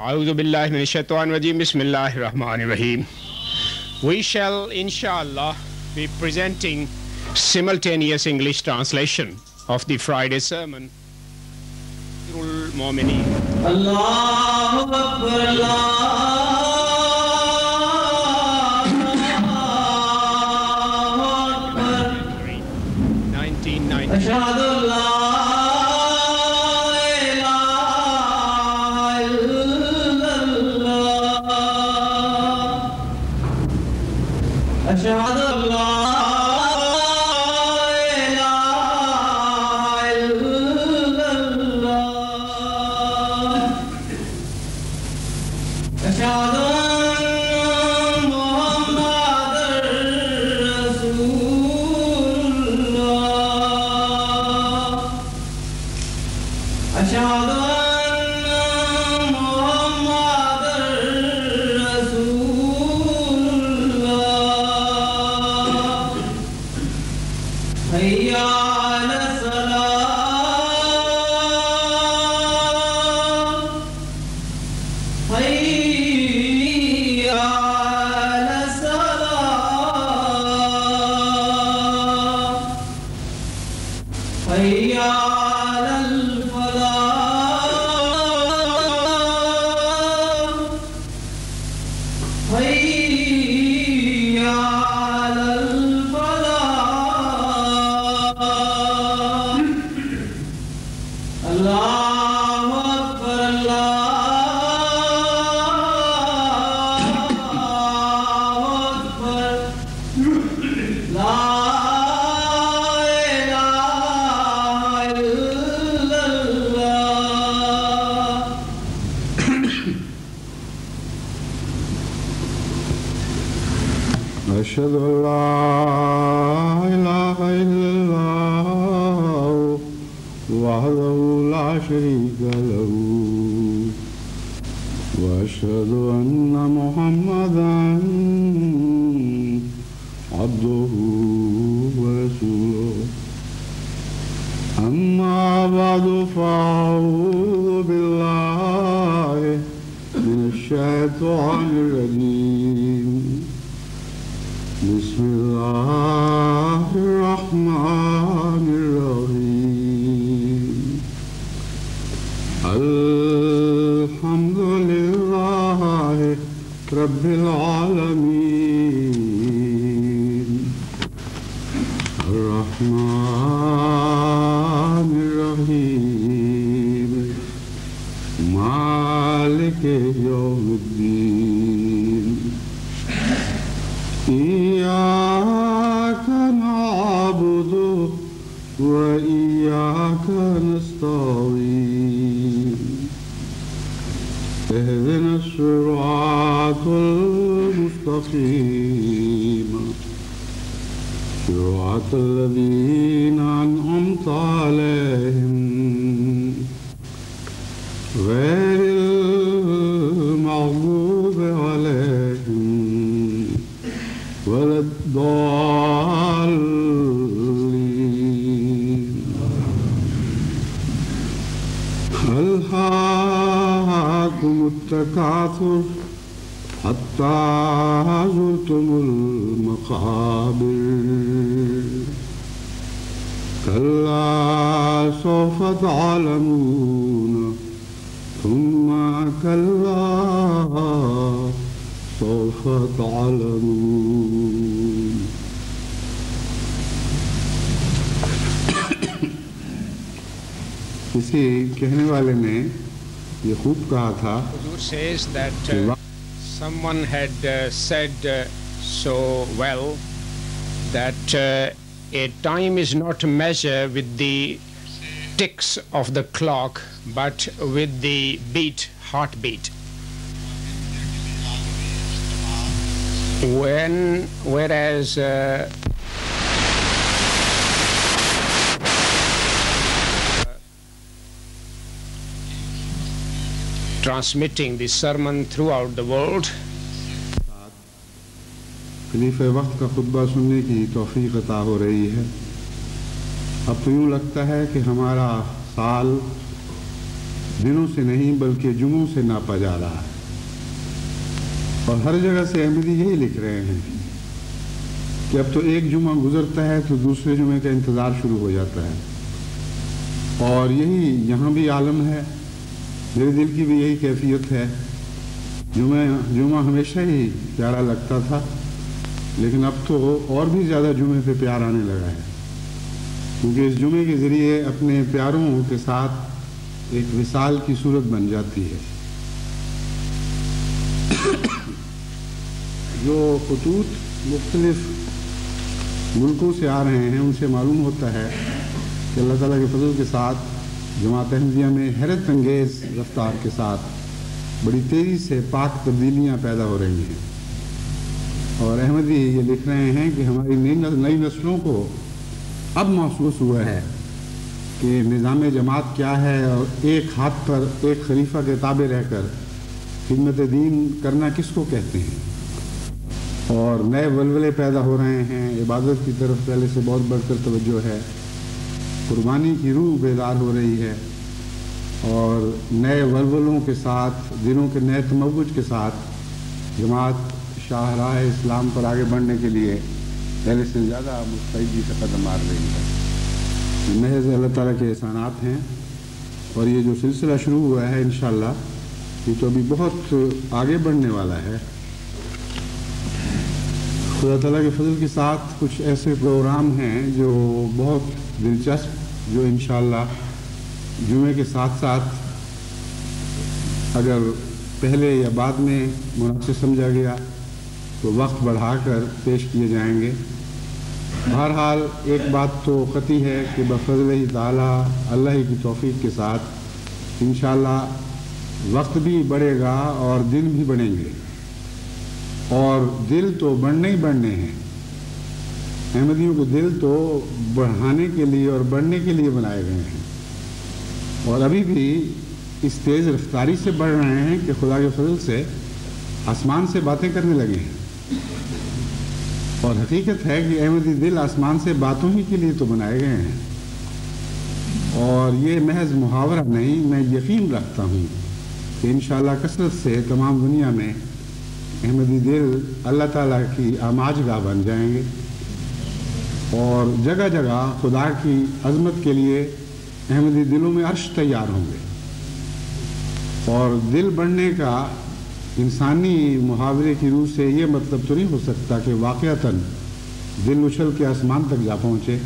أعوذ بالله من الشيطان الرجيم بسم الله الرحمن الرحيم. We shall inshallah be presenting simultaneous English translation of the Friday sermon. Allahu Akbar, Allahu Akbar. 1990. Ashhadu an la أشهد أن لا إله إلا الله أشهد أن محمدًا رسول الله أشهد حي على الصلاة حي على الصلاة حي على الفلاح حي على Allahu Akbar, Allahu Akbar, La ilaha illallah. Ashhadu an la ilaha illallah wahdahu la sharika lahu wa ashhadu anna Muhammadan abduhu wa rasuluhu. Amma ba'du fa'udhu billahi minash shaitanir rajim. Bismillahir rahmanir rahim. Alhamdulillahi Rabbil Alameen. Ar-Rahmanir Rahim. Maliki Yawmiddin. Iyyaka na'budu wa iyyaka nasta'in. اهدنا الصراط المستقيم صراط الذين أنعمت عليهم غير المغضوب عليهم ولا الضالين. ألهاكم التكاثر حتى زرتم المقابر كلا سوف تعلمون ثم كلا سوف تعلمون. کسی کہنے والے نے یہ خوب کہا تھا. Huzur says that someone had said so well that a time is not a measure with the ticks of the clock but with the heartbeat. Whereas transmitting the sermon throughout the world, خلیفہ وقت کا خطبہ سننے کی توفیق عطا ہو رہی ہے. اب تو یوں لگتا ہے کہ ہمارا سال دنوں سے نہیں بلکہ جمعوں سے ناپا جا رہا ہے۔ اور ہر جگہ سے احمدی یہی لکھ رہے ہیں کہ اب تو ایک جمعہ گزرتا ہے تو دوسرے جمعے کا انتظار شروع ہو جاتا ہے، اور یہی یہاں بھی عالم ہے، میرے دل کی بھی یہی کیفیت ہے۔ جمعہ ہمیشہ ہی پیارا لگتا تھا، لیکن اب تو اور بھی زیادہ جمعے پہ پیار آنے لگا ہے، کیونکہ اس جمعے کے ذریعے اپنے پیاروں کے ساتھ ایک وصال کی صورت بن جاتی ہے۔ جو خطوط مختلف ملکوں سے آ رہے ہیں ان سے معلوم ہوتا ہے کہ اللہ تعالیٰ کے فضل کے ساتھ جماعت احمدیہ میں حیرت انگیز رفتار کے ساتھ بڑی تیزی سے پاک تبدیلیاں پیدا ہو رہی ہیں، اور احمدی یہ لکھ رہے ہیں کہ ہماری نئی نسلوں کو اب محسوس ہوا ہے کہ نظام جماعت کیا ہے، اور ایک ہاتھ پر ایک خلیفہ کے تابع رہ کر خدمت دین کرنا کس کو کہتے ہیں، اور نئے ولولے پیدا ہو رہے ہیں۔ عبادت کی طرف پہلے سے بہت بڑھ کر توجہ ہے، قربانی کی روح بیدار ہو رہی ہے، اور نئے ولولوں کے ساتھ، دنوں کے نئے تموج کے ساتھ جماعت شاہراہ اسلام پر آگے بڑھنے کے لیے پہلے سے زیادہ مستعدی سے قدم مار رہی ہے۔ محض اللہ تعالیٰ کے احسانات ہیں، اور یہ جو سلسلہ شروع ہوا ہے انشاءاللہ یہ تو ابھی بہت آگے بڑھنے والا ہے۔ خدا تعالیٰ کے فضل کے ساتھ کچھ ایسے پروگرام ہیں جو بہت دلچسپ، جو انشاءاللہ جمعے کے ساتھ ساتھ اگر پہلے یا بعد میں مناسب سمجھا گیا تو وقت بڑھا کر پیش کیے جائیں گے۔ بہرحال ایک بات تو قطعی ہے کہ بفضل ہی تعالیٰ، اللہ کی توفیق کے ساتھ انشاءاللہ وقت بھی بڑھے گا اور دن بھی بڑھیں گے، اور دل تو بڑھنے ہی بڑھنے ہیں۔ احمدیوں کے دل تو بڑھانے کے لیے اور بڑھنے کے لیے بنائے گئے ہیں، اور ابھی بھی اس تیز رفتاری سے بڑھ رہے ہیں کہ خدا کے فضل سے آسمان سے باتیں کرنے لگے ہیں۔ اور حقیقت ہے کہ احمدی دل آسمان سے باتوں ہی کے لیے تو بنائے گئے ہیں، اور یہ محض محاورہ نہیں، میں یقین رکھتا ہوں کہ انشاءاللہ کثرت سے تمام دنیا میں احمدی دل اللہ تعالیٰ کی آماج گاہ بن جائیں گے، اور جگہ جگہ خدا کی عظمت کے لیے احمدی دلوں میں عرش تیار ہوں گے۔ اور دل بڑھنے کا انسانی محاورے کی روح سے یہ مطلب تو نہیں ہو سکتا کہ واقعتاً دل اچھل کے آسمان تک جا پہنچے۔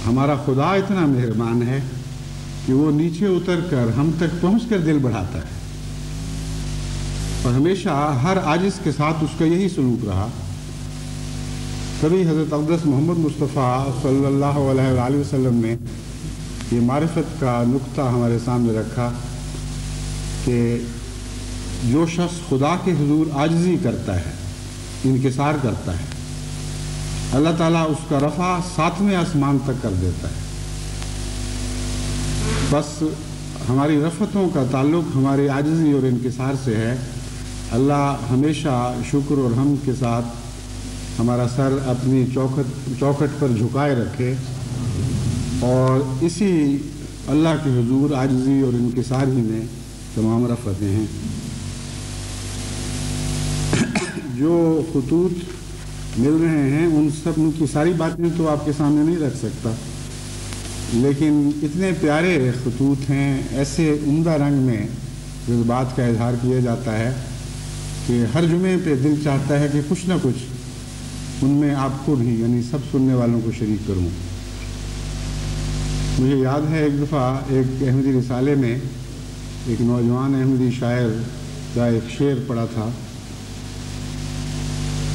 ہمارا خدا اتنا مہربان ہے کہ وہ نیچے اتر کر ہم تک پہنچ کر دل بڑھاتا ہے، اور ہمیشہ ہر عاجز کے ساتھ اس کا یہی سلوک رہا۔ تبھی حضرت اقدس محمد مصطفیٰ صلی اللہ علیہ وآلہ وسلم نے یہ معرفت کا نقطہ ہمارے سامنے رکھا کہ جو شخص خدا کے حضور عاجزی کرتا ہے، انکسار کرتا ہے، اللہ تعالیٰ اس کا رفع 7ویں آسمان تک کر دیتا ہے۔ بس ہماری رفتوں کا تعلق ہماری عاجزی اور انکسار سے ہے۔ اللہ ہمیشہ شکر اور حمد کے ساتھ ہمارا سر اپنی چوکھٹ پر جھکائے رکھے، اور اسی اللہ کے حضور عاجزی اور انکسار ہی میں تمام رفتیں ہیں۔ جو خطوط مل رہے ہیں ان سب کی ساری باتیں تو آپ کے سامنے نہیں رکھ سکتا، لیکن اتنے پیارے خطوط ہیں، ایسے عمدہ رنگ میں جذبات کا اظہار کیا جاتا ہے کہ ہر جمعے پہ دل چاہتا ہے کہ کچھ نہ کچھ ان میں آپ کو بھی، یعنی سب سننے والوں کو شریک کروں۔ مجھے یاد ہے ایک دفعہ ایک احمدی رسالے میں ایک نوجوان احمدی شاعر کا ایک شعر پڑھا تھا۔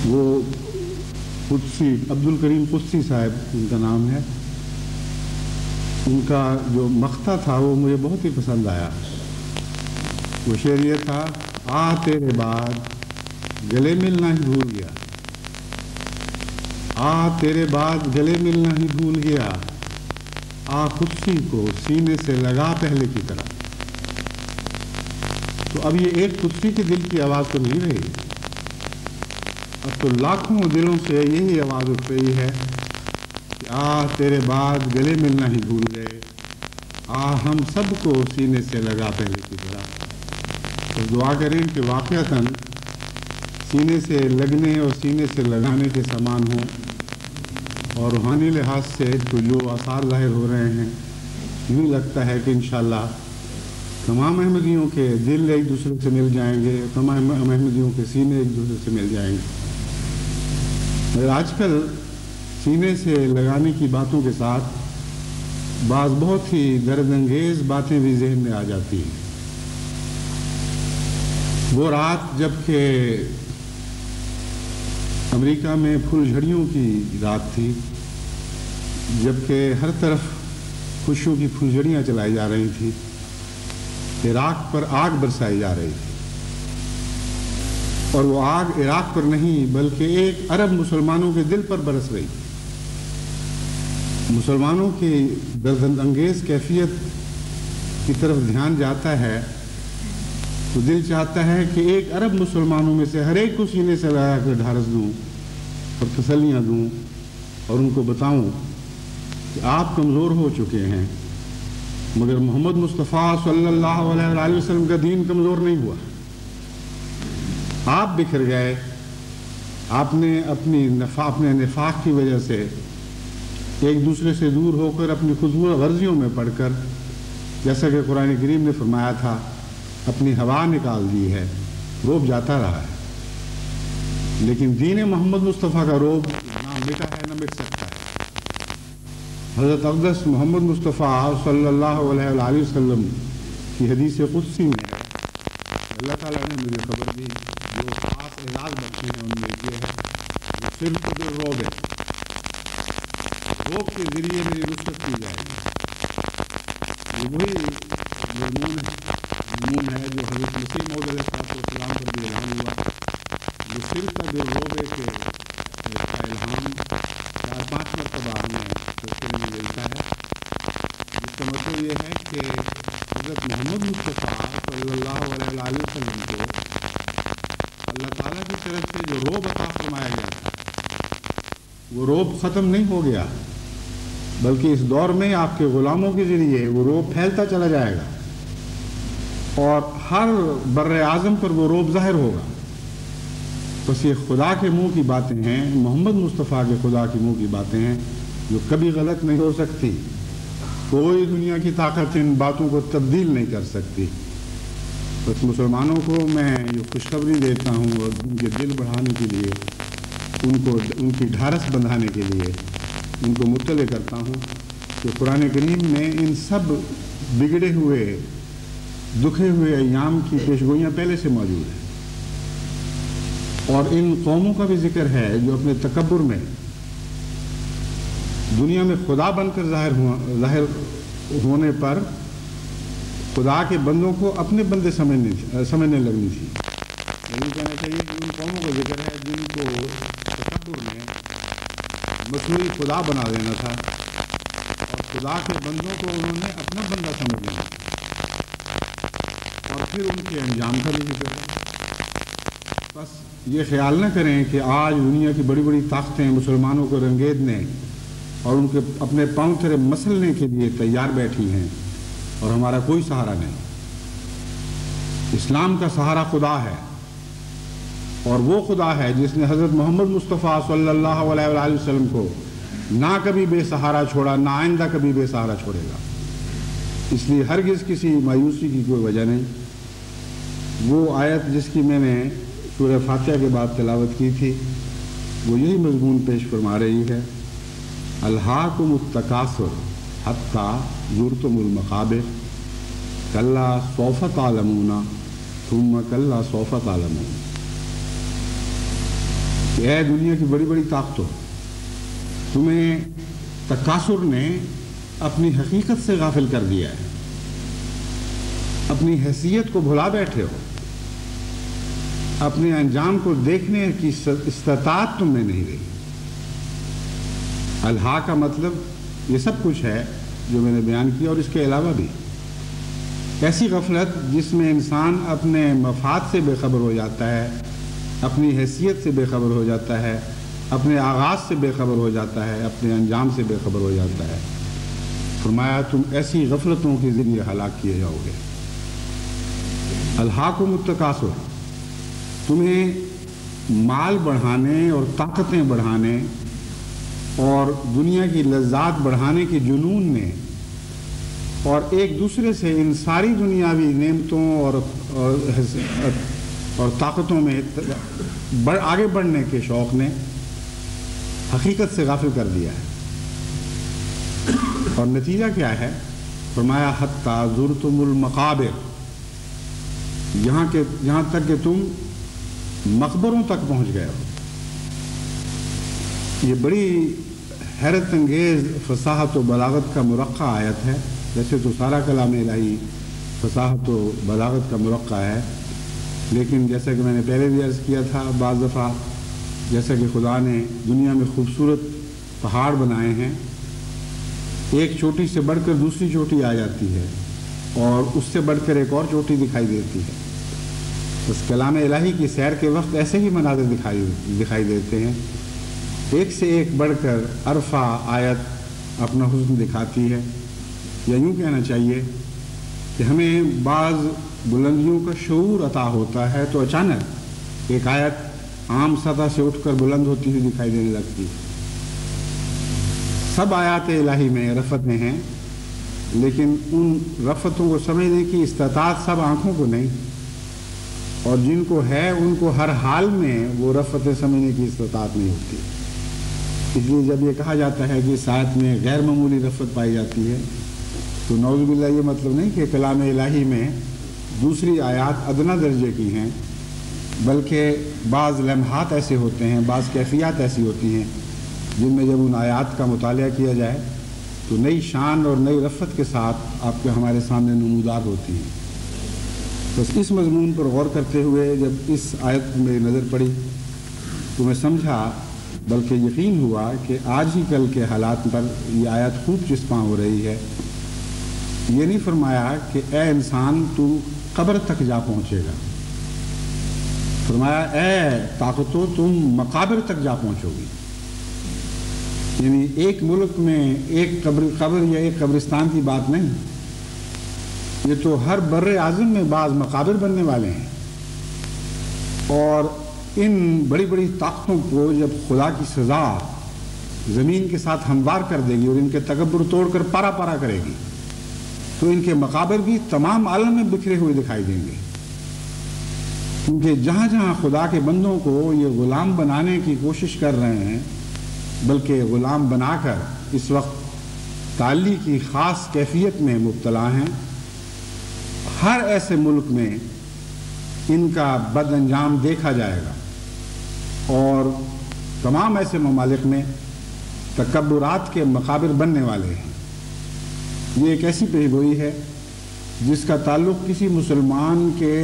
وہ قدسی، عبد الکریم قدسی صاحب ان کا نام ہے، ان کا جو مقطع تھا وہ مجھے بہت ہی پسند آیا۔ وہ شعر یہ تھا: آ تیرے بعد گلے ملنا ہی بھول گیا، آ تیرے بعد گلے ملنا ہی بھول گیا، آ قدسی کو سینے سے لگا پہلے کی طرح۔ تو اب یہ ایک قدسی کے دل کی آواز تو نہیں رہی، اب تو لاکھوں دلوں سے یہی آواز اٹھ رہی ہے کہ آ تیرے بعد گلے ملنا ہی بھول گئے، ہم سب کو سینے سے لگا پہلے کی طرح. تو دعا کریں کہ واقعتاً سینے سے لگنے اور سینے سے لگانے کے سامان ہوں، اور روحانی لحاظ سے تو جو آثار ظاہر ہو رہے ہیں یوں لگتا ہے کہ انشاءاللہ تمام احمدیوں کے دل ایک دوسرے سے مل جائیں گے، تمام احمدیوں کے سینے ایک دوسرے سے مل جائیں گے. مگر آج کل سینے سے لگانے کی باتوں کے ساتھ بعض بہت ہی درد انگیز باتیں بھی ذہن میں آ جاتی ہیں. وہ رات جب کہ امریکہ میں پھول جھڑیوں کی رات تھی، جب کہ ہر طرف خوشیوں کی پھول جھڑیاں چلائی جا رہی تھیں، عراق پر آگ برسائی جا رہی تھی، اور وہ آگ عراق پر نہیں بلکہ 1 ارب مسلمانوں کے دل پر برس رہی تھی. مسلمانوں کی درد انگیز کیفیت کی طرف دھیان جاتا ہے تو دل چاہتا ہے کہ 1 ارب مسلمانوں میں سے ہر ایک کو سینے سے لگا کر ڈھارس دوں اور تسلیاں دوں اور ان کو بتاؤں کہ آپ کمزور ہو چکے ہیں، مگر محمد مصطفیٰ صلی اللہ علیہ وآلہ وسلم کا دین کمزور نہیں ہوا. آپ بکھر گئے، آپ نے اپنے نفاق کی وجہ سے ایک دوسرے سے دور ہو کر اپنی خود غرضیوں میں پڑھ کر، جیسا کہ قرآن کریم نے فرمایا تھا، اپنی ہوا نکال دی ہے، روب جاتا رہا ہے. لیکن دین محمد مصطفیٰ کا روب نہ مٹا ہے نہ مٹ سکتا ہے. حضرت اقدس محمد مصطفیٰ صلی اللہ علیہ وآلہ وسلم کی حدیث قدسی میں اللہ تعالیٰ نے مجھے خبر دی، جو خاص اعزاز بخشے ہیں ان میں یہ ہے کہ صرف بالرعب، روب کے ذریعے میری نصرت کی جائے گی. یہ وہی مضمون ہے جو حضرت مسیح موعود علیہ السلام پر بھی اعلان ہوا. جو صرف بالرعب کے الہام 4-5 مرتبہ ہمیں تذکرے میں ملتا ہے، جس کا مطلب یہ ہے کہ حضرت محمد مصطفیٰ صلی اللہ علیہ وآلہ وسلم کو اللہ تعالیٰ کی طرف سے جو روب عطا فرمایا گیا تھا وہ روب ختم نہیں ہو گیا، بلکہ اس دور میں آپ کے غلاموں کے ذریعے وہ روب پھیلتا چلا جائے گا اور ہر بر اعظم پر وہ روب ظاہر ہوگا. بس یہ خدا کے منہ کی باتیں ہیں، محمد مصطفیٰ کے خدا کے منہ کی باتیں ہیں جو کبھی غلط نہیں ہو سکتی. کوئی دنیا کی طاقت ان باتوں کو تبدیل نہیں کر سکتی. بس مسلمانوں کو میں یہ خوشخبری دیتا ہوں اور ان کے دل بڑھانے کے لیے، ان کی ڈھارس بندھانے کے لیے ان کو مطلع کرتا ہوں کہ قرآن کریم میں ان سب بگڑے ہوئے دکھے ہوئے ایام کی پیشگوئیاں پہلے سے موجود ہیں، اور ان قوموں کا بھی ذکر ہے جو اپنے تکبر میں دنیا میں خدا بن کر ظاہر ہونے پر خدا کے بندوں کو اپنے بندے سمجھنے لگنی تھی. یہی کہنا چاہیے کہ ان قوموں کا ذکر ہے جن کو تکبر میں مصنوعی خدا بنا دینا تھا اور خدا کے بندوں کو انہوں نے اپنا بندہ سمجھ لینا اور پھر ان کے انجام کا بھی ذکر ہے. بس یہ خیال نہ کریں کہ آج دنیا کی بڑی بڑی طاقتیں مسلمانوں کو رنگیدنے اور ان کے اپنے پاؤں تلے مسلنے کے لیے تیار بیٹھی ہیں اور ہمارا کوئی سہارا نہیں. اسلام کا سہارا خدا ہے، اور وہ خدا ہے جس نے حضرت محمد مصطفیٰ صلی اللہ علیہ وآلہ وسلم کو نہ کبھی بے سہارا چھوڑا، نہ آئندہ کبھی بے سہارا چھوڑے گا. اس لیے ہرگز کسی مایوسی کی کوئی وجہ نہیں. وہ آیت جس کی میں نے سورہ فاتحہ کے بعد تلاوت کی تھی وہ یہی مضمون پیش فرما رہی ہے، الہاکم التکاثر حتی زرتم المقابر کلا سوف تعلمون ثم کلا سوف تعلمون. کہ اے دنیا کی بڑی بڑی طاقتوں، تمہیں تکاثر نے اپنی حقیقت سے غافل کر دیا ہے، اپنی حیثیت کو بھلا بیٹھے ہو، اپنے انجام کو دیکھنے کی استطاعت تم میں نہیں رہی. الہا کا مطلب یہ سب کچھ ہے جو میں نے بیان کیا، اور اس کے علاوہ بھی ایسی غفلت جس میں انسان اپنے مفاد سے بے خبر ہو جاتا ہے، اپنی حیثیت سے بے خبر ہو جاتا ہے، اپنے آغاز سے بے خبر ہو جاتا ہے، اپنے انجام سے بے خبر ہو جاتا ہے. فرمایا تم ایسی غفلتوں کے ذریعے ہلاک کیے جاؤ گے۔ الہاکم التکاثر، تمہیں مال بڑھانے اور طاقتیں بڑھانے اور دنیا کی لذات بڑھانے کے جنون نے اور ایک دوسرے سے ان ساری دنیاوی نعمتوں اور طاقتوں میں آگے بڑھنے کے شوق نے حقیقت سے غافل کر دیا ہے۔ اور نتیجہ کیا ہے؟ فرمایا حتیٰ زرتم المقابر، یہاں تک کہ تم مقبروں تک پہنچ گئے ہو۔ یہ بڑی حیرت انگیز فصاحت و بلاغت کا مرقع آیت ہے۔ ویسے تو سارا کلام الہی فصاحت و بلاغت کا مرقع ہے، لیکن جیسا کہ میں نے پہلے بھی عرض کیا تھا بعض دفعہ، جیسا کہ خدا نے دنیا میں خوبصورت پہاڑ بنائے ہیں، ایک چوٹی سے بڑھ کر دوسری چوٹی آ جاتی ہے اور اس سے بڑھ کر ایک اور چوٹی دکھائی دیتی ہے۔ بس کلام الہی کی سیر کے وقت ایسے ہی مناظر دکھائی دیتے ہیں، ایک سے ایک بڑھ کر عرفہ آیت اپنا حسن دکھاتی ہے۔ یا یوں کہنا چاہیے کہ ہمیں بعض بلندیوں کا شعور عطا ہوتا ہے تو اچانک ایک آیت عام سطح سے اٹھ کر بلند ہوتی ہوئی دکھائی دینے لگتی ہے۔ سب آیات الہی میں رفتیں ہیں، لیکن ان رفتوں کو سمجھنے کی استطاعت سب آنکھوں کو نہیں، اور جن کو ہے ان کو ہر حال میں وہ رفتیں سمجھنے کی استطاعت نہیں ہوتی۔ اس لیے جب یہ کہا جاتا ہے کہ اس آیت میں غیر معمولی رفت پائی جاتی ہے تو نعوذ باللہ یہ مطلب نہیں کہ کلام الہی میں دوسری آیات ادنا درجے کی ہیں، بلکہ بعض لمحات ایسے ہوتے ہیں، بعض کیفیات ایسی ہوتی ہیں جن میں جب ان آیات کا مطالعہ کیا جائے تو نئی شان اور نئی رفت کے ساتھ آپ کے ہمارے سامنے نمودار ہوتی ہیں۔ بس اس مضمون پر غور کرتے ہوئے جب اس آیت میں نظر پڑی تو میں سمجھا، بلکہ یقین ہوا کہ آج ہی کل کے حالات پر یہ آیت خوب چسپاں ہو رہی ہے۔ یہ نہیں فرمایا کہ اے انسان تو قبر تک جا پہنچے گا، فرمایا اے طاقتو تم مقابر تک جا پہنچو گی۔ یعنی ایک ملک میں ایک قبر یا ایک قبرستان کی بات نہیں، یہ تو ہر بر اعظم میں بعض مقابر بننے والے ہیں، اور ان بڑی بڑی طاقتوں کو جب خدا کی سزا زمین کے ساتھ ہموار کر دے گی اور ان کے تکبر توڑ کر پارا پارا کرے گی تو ان کے مقابر بھی تمام عالم میں بکھرے ہوئے دکھائی دیں گے، کیونکہ جہاں جہاں خدا کے بندوں کو یہ غلام بنانے کی کوشش کر رہے ہیں، بلکہ غلام بنا کر اس وقت تعلی کی خاص کیفیت میں مبتلا ہیں، ہر ایسے ملک میں ان کا بد انجام دیکھا جائے گا، اور تمام ایسے ممالک میں تکبرات کے مقابر بننے والے ہیں۔ یہ ایک ایسی پیش گوئی ہے جس کا تعلق کسی مسلمان کے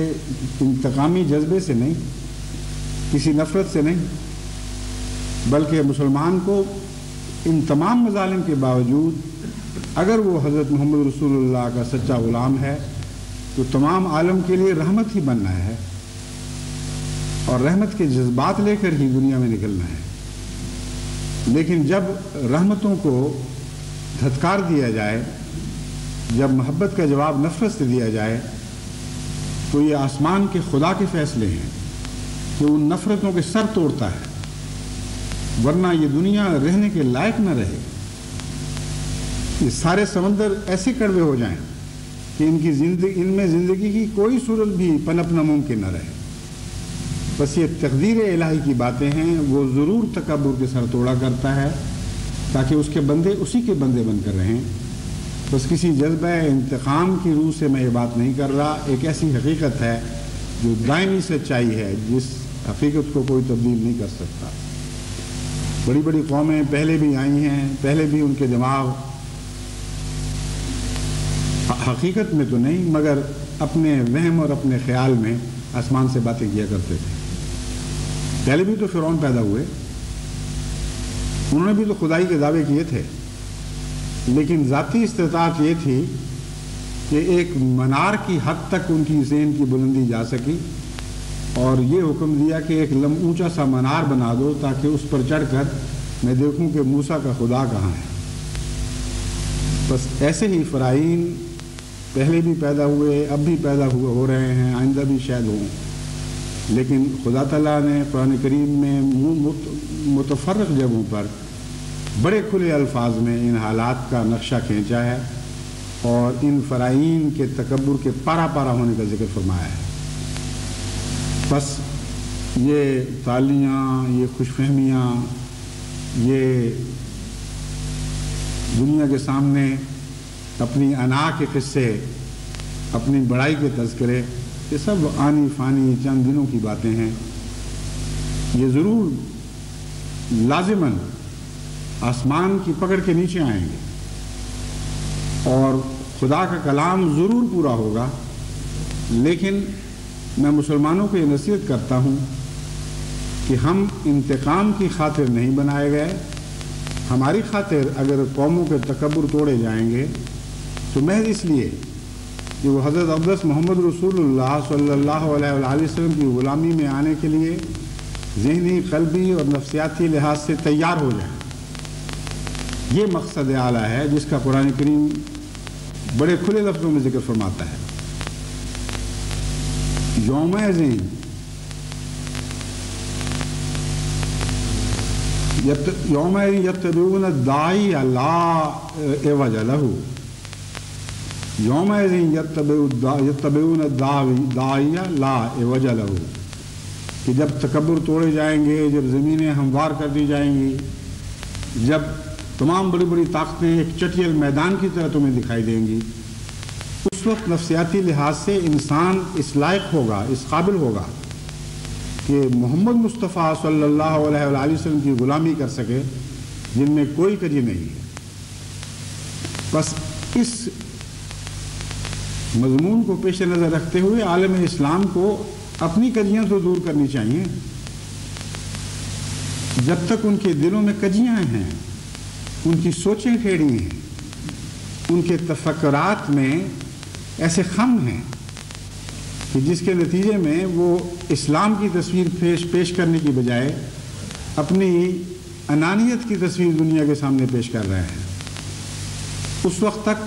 انتقامی جذبے سے نہیں، کسی نفرت سے نہیں، بلکہ مسلمان کو ان تمام مظالم کے باوجود اگر وہ حضرت محمد رسول اللہ کا سچا غلام ہے تو تمام عالم کے لیے رحمت ہی بننا ہے، اور رحمت کے جذبات لے کر ہی دنیا میں نکلنا ہے۔ لیکن جب رحمتوں کو دھتکار دیا جائے، جب محبت کا جواب نفرت سے دیا جائے، تو یہ آسمان کے خدا کے فیصلے ہیں کہ ان نفرتوں کے سر توڑتا ہے، ورنہ یہ دنیا رہنے کے لائق نہ رہے۔ یہ سارے سمندر ایسے کڑوے ہو جائیں کہ ان میں زندگی کی کوئی صورت بھی پنپنا ممکن نہ رہے۔ بس یہ تقدیر الہی کی باتیں ہیں، وہ ضرور تکبر کے سر توڑا کرتا ہے تاکہ اس کے بندے اسی کے بندے بن کر رہیں۔ بس کسی جذبہ انتقام کی روح سے میں یہ بات نہیں کر رہا، ایک ایسی حقیقت ہے جو دائمی سچائی ہے، جس حقیقت کو کوئی تبدیل نہیں کر سکتا۔ بڑی بڑی قومیں پہلے بھی آئی ہیں، پہلے بھی ان کے دماغ حقیقت میں تو نہیں مگر اپنے وہم اور اپنے خیال میں آسمان سے باتیں کیا کرتے تھے۔ پہلے بھی تو فرعون پیدا ہوئے، انہوں نے بھی تو خدائی کے دعوے کیے تھے، لیکن ذاتی استطاعت یہ تھی کہ ایک منار کی حد تک ان کی ذہن کی بلندی جا سکی، اور یہ حکم دیا کہ ایک اونچا سا منار بنا دو تاکہ اس پر چڑھ کر میں دیکھوں کہ موسیٰ کا خدا کہاں ہے۔ بس ایسے ہی فرائین پہلے بھی پیدا ہوئے، اب بھی پیدا ہو رہے ہیں، آئندہ بھی شاید ہوں، لیکن خدا تعالیٰ نے قرآن کریم میں متفرق جگہوں پر بڑے کھلے الفاظ میں ان حالات کا نقشہ کھینچا ہے اور ان فرائین کے تکبر کے پارا پارا ہونے کا ذکر فرمایا ہے۔ بس یہ تالیاں، یہ خوش فہمیاں، یہ دنیا کے سامنے اپنی انا کے قصے، اپنی بڑائی کے تذکرے، یہ سب آنی فانی چند دنوں کی باتیں ہیں۔ یہ ضرور لازماً آسمان کی پکڑ کے نیچے آئیں گے اور خدا کا کلام ضرور پورا ہوگا، لیکن میں مسلمانوں کو یہ نصیحت کرتا ہوں کہ ہم انتقام کی خاطر نہیں بنائے گئے۔ ہماری خاطر اگر قوموں کے تکبر توڑے جائیں گے تو محض اس لیے کہ وہ حضرت اقدس محمد رسول اللہ صلی اللہ علیہ وآلہ وسلم کی غلامی میں آنے کے لیے ذہنی، قلبی اور نفسیاتی لحاظ سے تیار ہو جائیں۔ یہ مقصد اعلیٰ ہے جس کا قرآن کریم بڑے کھلے لفظوں میں ذکر فرماتا ہے۔ یومئذ یتبعون الداعی لا عوج لہ، یومئذ یتبعون الداعی لا عوج لہ، کہ جب تکبر توڑے جائیں گے، جب زمینیں ہموار کر دی جائیں گی، جب تمام بڑی بڑی طاقتیں ایک چٹیل میدان کی طرح تمہیں دکھائی دیں گی، اس وقت نفسیاتی لحاظ سے انسان اس لائق ہوگا، اس قابل ہوگا کہ محمد مصطفیٰ صلی اللہ علیہ وآلہ وسلم کی غلامی کر سکے جن میں کوئی کجی نہیں ہے۔ بس اس مضمون کو پیش نظر رکھتے ہوئے عالم اسلام کو اپنی کجیاں تو دور کرنی چاہیے۔ جب تک ان کے دلوں میں کجیاں ہیں، ان کی سوچیں ٹھیڑی ہیں، ان کے تفکرات میں ایسے خم ہیں کہ جس کے نتیجے میں وہ اسلام کی تصویر پیش کرنے کی بجائے اپنی انانیت کی تصویر دنیا کے سامنے پیش کر رہے ہیں، اس وقت تک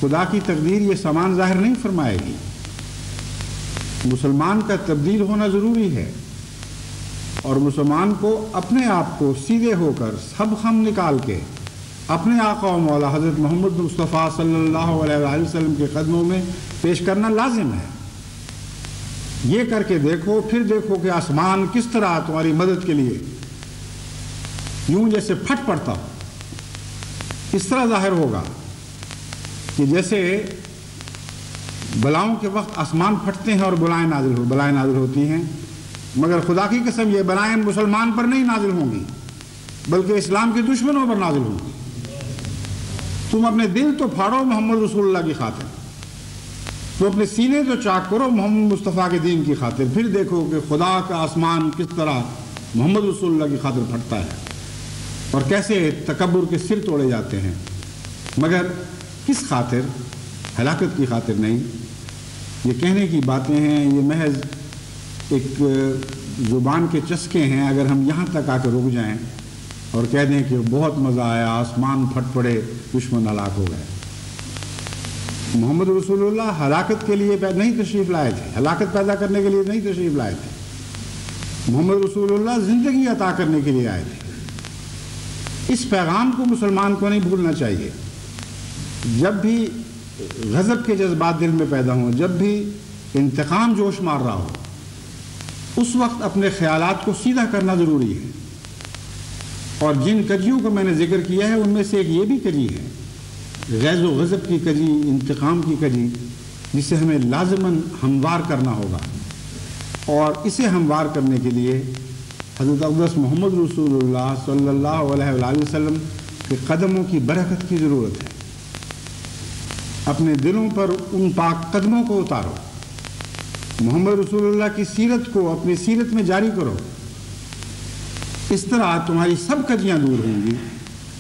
خدا کی تقدیر یہ سامان ظاہر نہیں فرمائے گی۔ مسلمان کا تبدیل ہونا ضروری ہے اور مسلمان کو اپنے آپ کو سیدھے ہو کر سب خم نکال کے اپنے آقا و مولا حضرت محمد مصطفیٰ صلی اللہ علیہ وآلہ وسلم کے قدموں میں پیش کرنا لازم ہے۔ یہ کر کے دیکھو، پھر دیکھو کہ آسمان کس طرح تمہاری مدد کے لیے یوں جیسے پھٹ پڑتا ہو، اس طرح ظاہر ہوگا کہ جیسے بلاؤں کے وقت آسمان پھٹتے ہیں اور بلائیں نازل ہوتی ہیں، مگر خدا کی قسم یہ بلائیں مسلمان پر نہیں نازل ہوں گی بلکہ اسلام کے دشمنوں پر نازل ہوں گی۔ تم اپنے دل تو پھاڑو محمد رسول اللہ کی خاطر، تو اپنے سینے تو چاک کرو محمد مصطفیٰ کے دین کی خاطر، پھر دیکھو کہ خدا کا آسمان کس طرح محمد رسول اللہ کی خاطر پھٹتا ہے اور کیسے تکبر کے سر توڑے جاتے ہیں، مگر کس خاطر؟ ہلاکت کی خاطر نہیں۔ یہ کہنے کی باتیں ہیں، یہ محض ایک زبان کے چسکے ہیں۔ اگر ہم یہاں تک آ کے رک جائیں اور کہہ دیں کہ بہت مزہ آیا، آسمان پھٹ پڑے، دشمن ہلاک ہو گئے۔ محمد رسول اللہ ہلاکت کے لیے نہیں تشریف لائے تھے، ہلاکت پیدا کرنے کے لیے نہیں تشریف لائے تھے۔ محمد رسول اللہ زندگی عطا کرنے کے لیے آئے تھے۔ اس پیغام کو مسلمان کو نہیں بھولنا چاہیے۔ جب بھی غضب کے جذبات دل میں پیدا ہوں، جب بھی انتقام جوش مار رہا ہو، اس وقت اپنے خیالات کو سیدھا کرنا ضروری ہے۔ اور جن کجیوں کو میں نے ذکر کیا ہے ان میں سے ایک یہ بھی کجی ہے، غیظ و غضب کی کجی، انتقام کی کجی، جسے ہمیں لازماً ہموار کرنا ہوگا۔ اور اسے ہموار کرنے کے لیے حضرت اقدس محمد رسول اللہ صلی اللہ علیہ وآلہ وسلم کے قدموں کی برکت کی ضرورت ہے۔ اپنے دلوں پر ان پاک قدموں کو اتارو، محمد رسول اللہ کی سیرت کو اپنی سیرت میں جاری کرو، اس طرح تمہاری سب کجیاں دور ہوں گی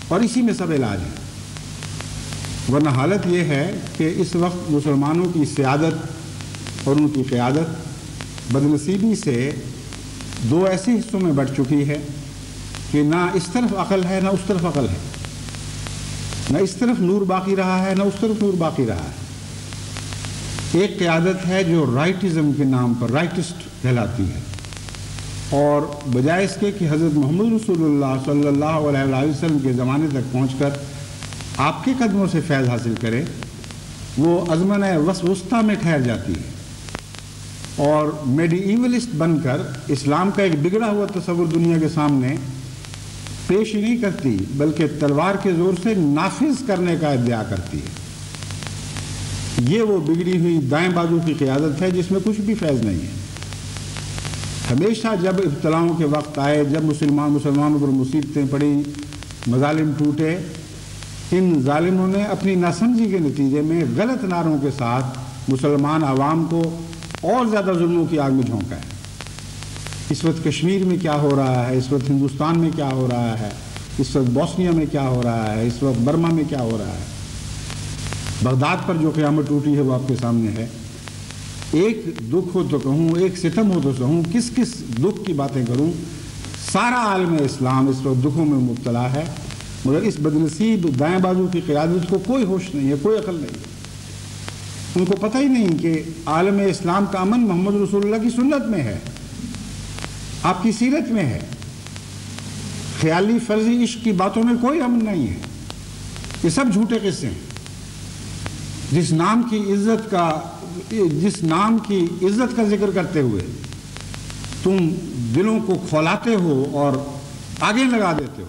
اور اسی میں سب علاج ہے۔ ورنہ حالت یہ ہے کہ اس وقت مسلمانوں کی سیادت اور ان کی قیادت بدنصیبی سے دو ایسے حصوں میں بٹ چکی ہے کہ نہ اس طرف عقل ہے نہ اس طرف عقل ہے۔ نہ اس طرف نور باقی رہا ہے نہ اس طرف نور باقی رہا ہے۔ ایک قیادت ہے جو رائٹزم کے نام پر رائٹسٹ کہلاتی ہے، اور بجائے اس کے کہ حضرت محمد رسول اللہ صلی اللہ علیہ وسلم کے زمانے تک پہنچ کر آپ کے قدموں سے فیض حاصل کرے، وہ ازمنہ وسطیٰ میں ٹھہر جاتی ہے اور میڈی ایولسٹ بن کر اسلام کا ایک بگڑا ہوا تصور دنیا کے سامنے پیش ہی نہیں کرتی، بلکہ تلوار کے زور سے نافذ کرنے کا ادعا کرتی ہے۔ یہ وہ بگڑی ہوئی دائیں بازو کی قیادت ہے جس میں کچھ بھی فیض نہیں ہے۔ ہمیشہ جب ابتلاؤں کے وقت آئے، جب مسلمانوں پر مصیبتیں پڑی، مظالم ٹوٹے، ان ظالموں نے اپنی ناسمجھی کے نتیجے میں غلط نعروں کے ساتھ مسلمان عوام کو اور زیادہ ظلموں کی آگ میں جھونکا ہے۔ اس وقت کشمیر میں کیا ہو رہا ہے، اس وقت ہندوستان میں کیا ہو رہا ہے، اس وقت بوسنیا میں کیا ہو رہا ہے، اس وقت برما میں کیا ہو رہا ہے، بغداد پر جو قیامت ٹوٹی ہے وہ آپ کے سامنے ہے۔ ایک دکھ ہو تو کہوں، ایک ستم ہو تو کہوں، کس کس دکھ کی باتیں کروں۔ سارا عالم اسلام اس وقت دکھوں میں مبتلا ہے، مگر اس بدنصیب دائیں بازو کی قیادت کو کوئی ہوش نہیں ہے، کوئی عقل نہیں ہے۔ ان کو پتہ ہی نہیں کہ عالم اسلام کا امن محمد رسول اللہ کی سنت میں ہے، آپ کی سیرت میں ہے۔ خیالی فرضی عشق کی باتوں میں کوئی امن نہیں ہے، یہ سب جھوٹے قصے ہیں۔ جس نام کی عزت کا ذکر کرتے ہوئے تم دلوں کو کھولاتے ہو اور آگے لگا دیتے ہو،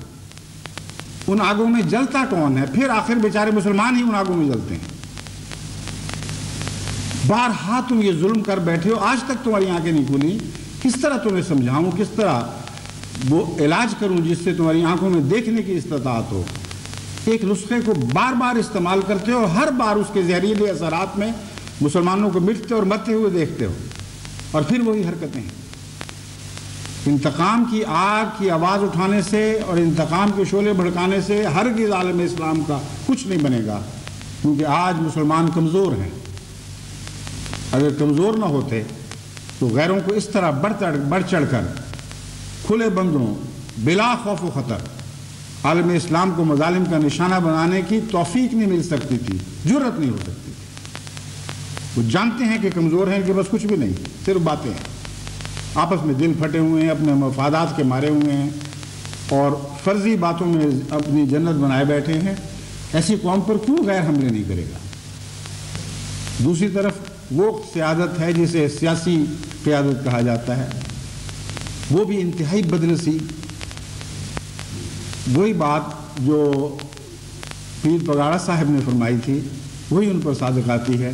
ان آگوں میں جلتا کون ہے؟ پھر آخر بیچارے مسلمان ہی ان آگوں میں جلتے ہیں۔ بارہا تم یہ ظلم کر بیٹھے ہو، آج تک تمہاری آنکھیں نہیں کھلی۔ کس طرح تمہیں سمجھاؤں، کس طرح وہ علاج کروں جس سے تمہاری آنکھوں میں دیکھنے کی استطاعت ہو؟ ایک نسخے کو بار بار استعمال کرتے ہو اور ہر بار اس کے زہریلے اثرات میں مسلمانوں کو مٹتے اور مرتے ہوئے دیکھتے ہو، اور پھر وہی حرکتیں۔ انتقام کی آگ کی آواز اٹھانے سے اور انتقام کے شعلے بھڑکانے سے ہرگز عالم اسلام کا کچھ نہیں بنے گا، کیونکہ آج مسلمان کمزور ہیں۔ اگر کمزور نہ ہوتے تو غیروں کو اس طرح بڑھ چڑھ کر کھلے بندوں بلا خوف و خطر عالم اسلام کو مظالم کا نشانہ بنانے کی توفیق نہیں مل سکتی تھی، جرأت نہیں ہو سکتی تھی۔ وہ جانتے ہیں کہ کمزور ہیں کہ بس کچھ بھی نہیں، صرف باتیں ہیں، آپس میں دل پھٹے ہوئے ہیں، اپنے مفادات کے مارے ہوئے ہیں اور فرضی باتوں میں اپنی جنت بنائے بیٹھے ہیں۔ ایسی قوم پر کیوں غیر حملے نہیں کرے گا؟ دوسری طرف وہ سیادت ہے جسے سیاسی قیادت کہا جاتا ہے، وہ بھی انتہائی بدنصیب۔ وہی بات جو پیر پگاڑا صاحب نے فرمائی تھی وہی ان پر صادق آتی ہے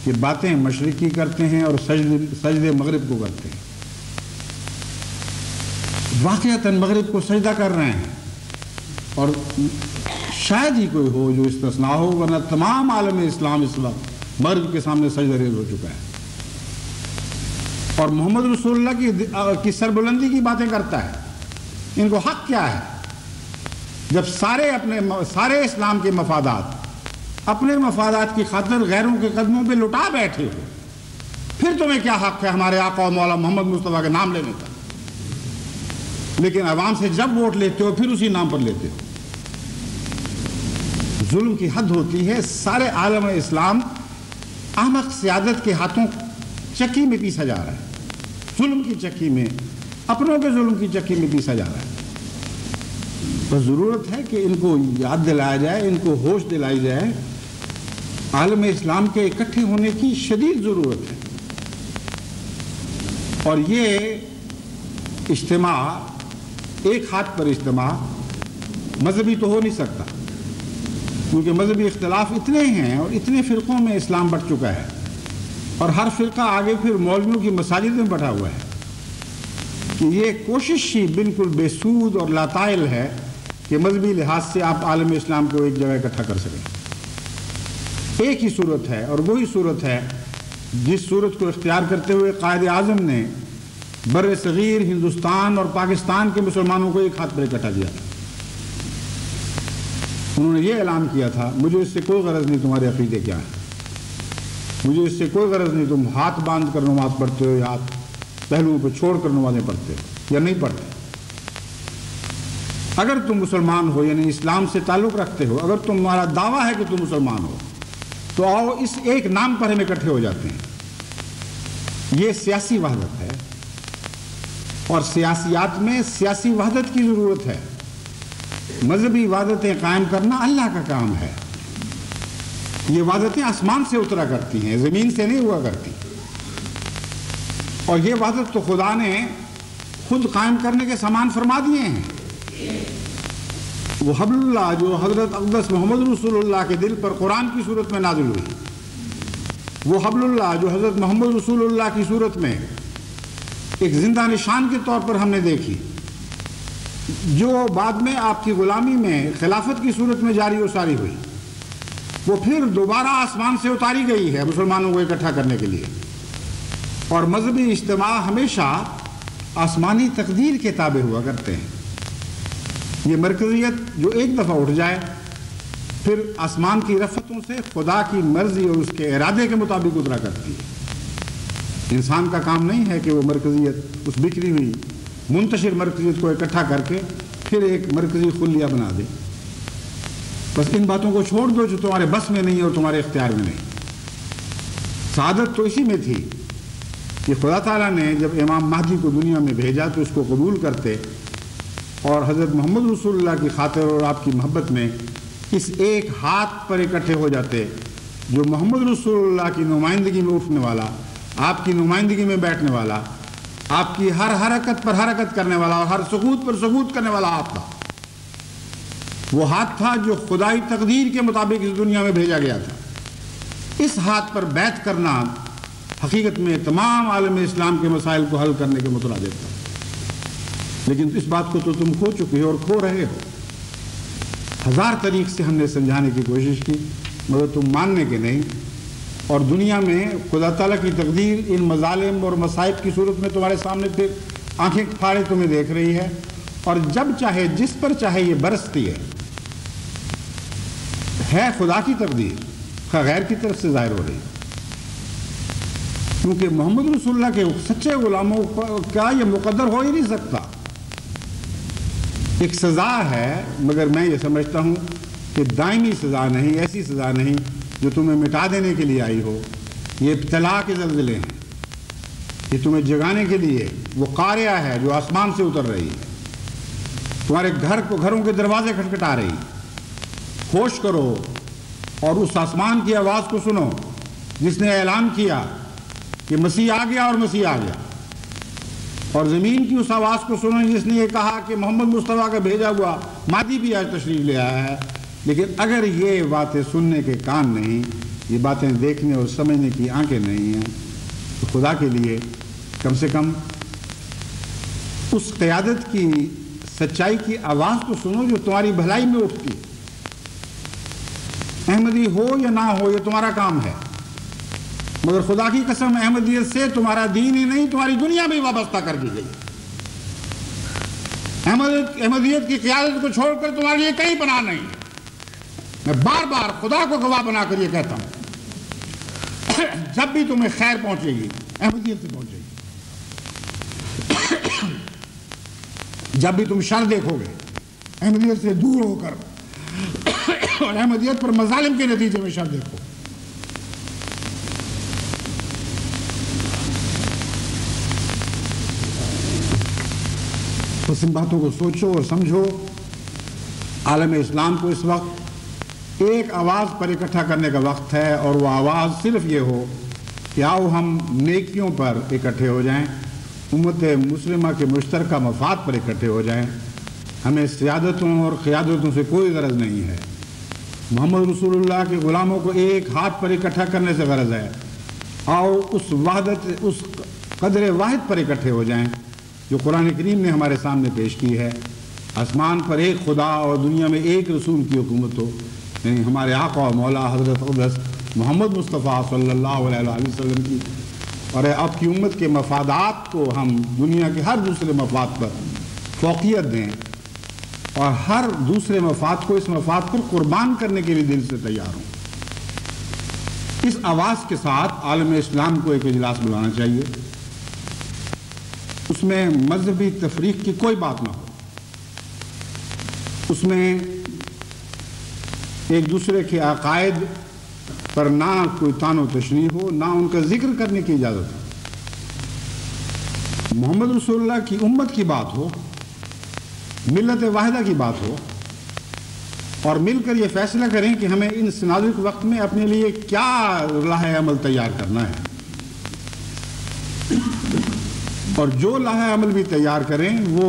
کہ باتیں مشرقی کرتے ہیں اور سجدے مغرب کو کرتے ہیں۔ واقعتاً مغرب کو سجدہ کر رہے ہیں، اور شاید ہی کوئی ہو جو استثناء ہو، ورنہ تمام عالم اسلام اس وقت مغرب کے سامنے سجدہ ریز ہو چکا ہے، اور محمد رسول اللہ کی سربلندی کی باتیں کرتا ہے۔ ان کو حق کیا ہے جب سارے اسلام کے مفادات اپنے مفادات کی خاطر غیروں کے قدموں پہ لٹا بیٹھے ہو؟ پھر تمہیں کیا حق ہے ہمارے آقا و مولا محمد مصطفیٰ کے نام لینے کا؟ لیکن عوام سے جب ووٹ لیتے ہو پھر اسی نام پر لیتے ہو۔ ظلم کی حد ہوتی ہے۔ سارے عالم اسلام احمق سیادت کے ہاتھوں چکی میں پیسا جا رہا ہے، ظلم کی چکی میں، اپنوں کے ظلم کی چکی میں پیسا جا رہا ہے۔ بس ضرورت ہے کہ ان کو یاد دلایا جائے، ان کو ہوش دلائی جائے، عالم اسلام کے اکٹھے ہونے کی شدید ضرورت ہے۔ اور یہ اجتماع، ایک ہاتھ پر اجتماع مذہبی تو ہو نہیں سکتا، کیونکہ مذہبی اختلاف اتنے ہیں اور اتنے فرقوں میں اسلام بٹ چکا ہے، اور ہر فرقہ آگے پھر مولویوں کی مساجد میں بٹھا ہوا ہے، کہ یہ کوشش ہی بالکل بے سود اور لاطائل ہے کہ مذہبی لحاظ سے آپ عالم اسلام کو ایک جگہ اکٹھا کر سکیں۔ ایک ہی صورت ہے، اور وہی صورت ہے جس صورت کو اختیار کرتے ہوئے قائد اعظم نے بر صغیر ہندوستان اور پاکستان کے مسلمانوں کو ایک ہاتھ پر اکٹھا کیا تھا۔ انہوں نے یہ اعلان کیا تھا، مجھے اس سے کوئی غرض نہیں تمہارے عقیدے کیا ہے، مجھے اس سے کوئی غرض نہیں تم ہاتھ باندھ کر نماز پڑھتے ہو یا ہاتھ پہلوؤں پہ چھوڑ کر نمازیں پڑھتے ہو یا نہیں پڑھتے، اگر تم مسلمان ہو یعنی اسلام سے تعلق رکھتے ہو، اگر تمہارا دعویٰ ہے کہ تم مسلمان ہو، تو آؤ اس ایک نام پر ہم اکٹھے ہو جاتے ہیں۔ یہ سیاسی وحدت ہے، اور سیاسیات میں سیاسی وحدت کی ضرورت ہے۔ مذہبی وحدتیں قائم کرنا اللہ کا کام ہے۔ یہ وحدتیں آسمان سے اترا کرتی ہیں، زمین سے نہیں ہوا کرتی، اور یہ وحدت تو خدا نے خود قائم کرنے کے سامان فرما دیے ہیں۔ وہ حبل اللہ جو حضرت اقدس محمد رسول اللہ کے دل پر قرآن کی صورت میں نازل ہوئی، وہ حبل اللہ جو حضرت محمد رسول اللہ کی صورت میں ایک زندہ نشان کے طور پر ہم نے دیکھی، جو بعد میں آپ کی غلامی میں خلافت کی صورت میں جاری و ساری ہوئی، وہ پھر دوبارہ آسمان سے اتاری گئی ہے مسلمانوں کو اکٹھا کرنے کے لیے۔ اور مذہبی اجتماع ہمیشہ آسمانی تقدیر کے تابع ہوا کرتے ہیں۔ یہ مرکزیت جو ایک دفعہ اٹھ جائے، پھر آسمان کی رفتوں سے خدا کی مرضی اور اس کے ارادے کے مطابق اترا کرتی ہے۔ انسان کا کام نہیں ہے کہ وہ مرکزیت، اس بکھری ہوئی منتشر مرکزیت کو اکٹھا کر کے پھر ایک مرکزی خلیہ بنا دے۔ بس ان باتوں کو چھوڑ دو جو تمہارے بس میں نہیں اور تمہارے اختیار میں نہیں۔ سعادت تو اسی میں تھی کہ خدا تعالیٰ نے جب امام مہدی کو دنیا میں بھیجا تو اس کو قبول کرتے، اور حضرت محمد رسول اللہ کی خاطر اور آپ کی محبت میں اس ایک ہاتھ پر اکٹھے ہو جاتے جو محمد رسول اللہ کی نمائندگی میں اٹھنے والا، آپ کی نمائندگی میں بیٹھنے والا، آپ کی ہر حرکت پر حرکت کرنے والا اور ہر سکوت پر سکوت کرنے والا ہاتھ تھا۔ وہ ہاتھ تھا جو خدائی تقدیر کے مطابق اس دنیا میں بھیجا گیا تھا۔ اس ہاتھ پر بیعت کرنا حقیقت میں تمام عالم اسلام کے مسائل کو حل کرنے کے مترادف تھا، لیکن اس بات کو تو تم کھو چکے ہو اور کھو رہے ہو۔ ہزار طریق سے ہم نے سمجھانے کی کوشش کی، مگر تم ماننے کے نہیں، اور دنیا میں خدا تعالیٰ کی تقدیر ان مظالم اور مصائب کی صورت میں تمہارے سامنے پھر آنکھیں پھاڑے تمہیں دیکھ رہی ہے، اور جب چاہے جس پر چاہے یہ برستی ہے خدا کی تقدیر غیر کی طرف سے ظاہر ہو رہی ہے۔ کیونکہ محمد رسول اللہ کے سچے غلاموں کا یہ مقدر ہو ہی نہیں سکتا۔ ایک سزا ہے، مگر میں یہ سمجھتا ہوں کہ دائمی سزا نہیں، ایسی سزا نہیں جو تمہیں مٹا دینے کے لیے آئی ہو۔ یہ ابتلا کے زلزلے ہیں، یہ تمہیں جگانے کے لیے وہ قاریہ ہے جو آسمان سے اتر رہی ہے، تمہارے گھروں کے دروازے کھٹکھٹا رہی۔ ہوش کرو اور اس آسمان کی آواز کو سنو جس نے اعلان کیا کہ مسیح آ گیا اور مسیح آ گیا، اور زمین کی اس آواز کو سنو جس نے یہ کہا کہ محمد مصطفیٰ کا بھیجا ہوا مہدی بھی آج تشریف لے آیا ہے۔ لیکن اگر یہ باتیں سننے کے کان نہیں، یہ باتیں دیکھنے اور سمجھنے کی آنکھیں نہیں ہیں، تو خدا کے لیے کم سے کم اس قیادت کی سچائی کی آواز تو سنو جو تمہاری بھلائی میں اٹھتی۔ احمدی ہو یا نہ ہو یہ تمہارا کام ہے، مگر خدا کی قسم احمدیت سے تمہارا دین ہی نہیں تمہاری دنیا بھی وابستہ کر دی گئی۔ احمدیت کی قیادت کو چھوڑ کر تمہارے لیے کہیں پناہ نہیں ہے۔ میں بار بار خدا کو گواہ بنا کر یہ کہتا ہوں، جب بھی تمہیں خیر پہنچے گی احمدیت سے پہنچے گی، جب بھی تم شر دیکھو گے احمدیت سے دور ہو کر اور احمدیت پر مظالم کے نتیجے میں شر دیکھو۔ بس ان باتوں کو سوچو اور سمجھو۔ عالم اسلام کو اس وقت ایک آواز پر اکٹھا کرنے کا وقت ہے، اور وہ آواز صرف یہ ہو کہ آؤ ہم نیکیوں پر اکٹھے ہو جائیں، امت مسلمہ کے مشترکہ مفاد پر اکٹھے ہو جائیں۔ ہمیں سیادتوں اور قیادتوں سے کوئی غرض نہیں ہے، محمد رسول اللہ کے غلاموں کو ایک ہاتھ پر اکٹھا کرنے سے غرض ہے۔ آؤ اس وحدت، اس قدر واحد پر اکٹھے ہو جائیں جو قرآن کریم نے ہمارے سامنے پیش کی ہے۔ آسمان پر ایک خدا اور دنیا میں ایک رسول کی حکومت ہو، یعنی ہمارے آقا و مولا حضرت اقدس محمد مصطفیٰ صلی اللہ علیہ وسلم کی، اور آپ کی امت کے مفادات کو ہم دنیا کے ہر دوسرے مفاد پر فوقیت دیں، اور ہر دوسرے مفاد کو اس مفاد پر قربان کرنے کے لیے دل سے تیار ہوں۔ اس آواز کے ساتھ عالم اسلام کو ایک اجلاس بلانا چاہیے، اس میں مذہبی تفریق کی کوئی بات نہ ہو، اس میں ایک دوسرے کے عقائد پر نہ کوئی طعن و تشنیع ہو، نہ ان کا ذکر کرنے کی اجازت ہو۔ محمد رسول اللہ کی امت کی بات ہو، ملت واحدہ کی بات ہو، اور مل کر یہ فیصلہ کریں کہ ہمیں ان نازک وقت میں اپنے لیے کیا راہ عمل تیار کرنا ہے، اور جو راہ عمل بھی تیار کریں وہ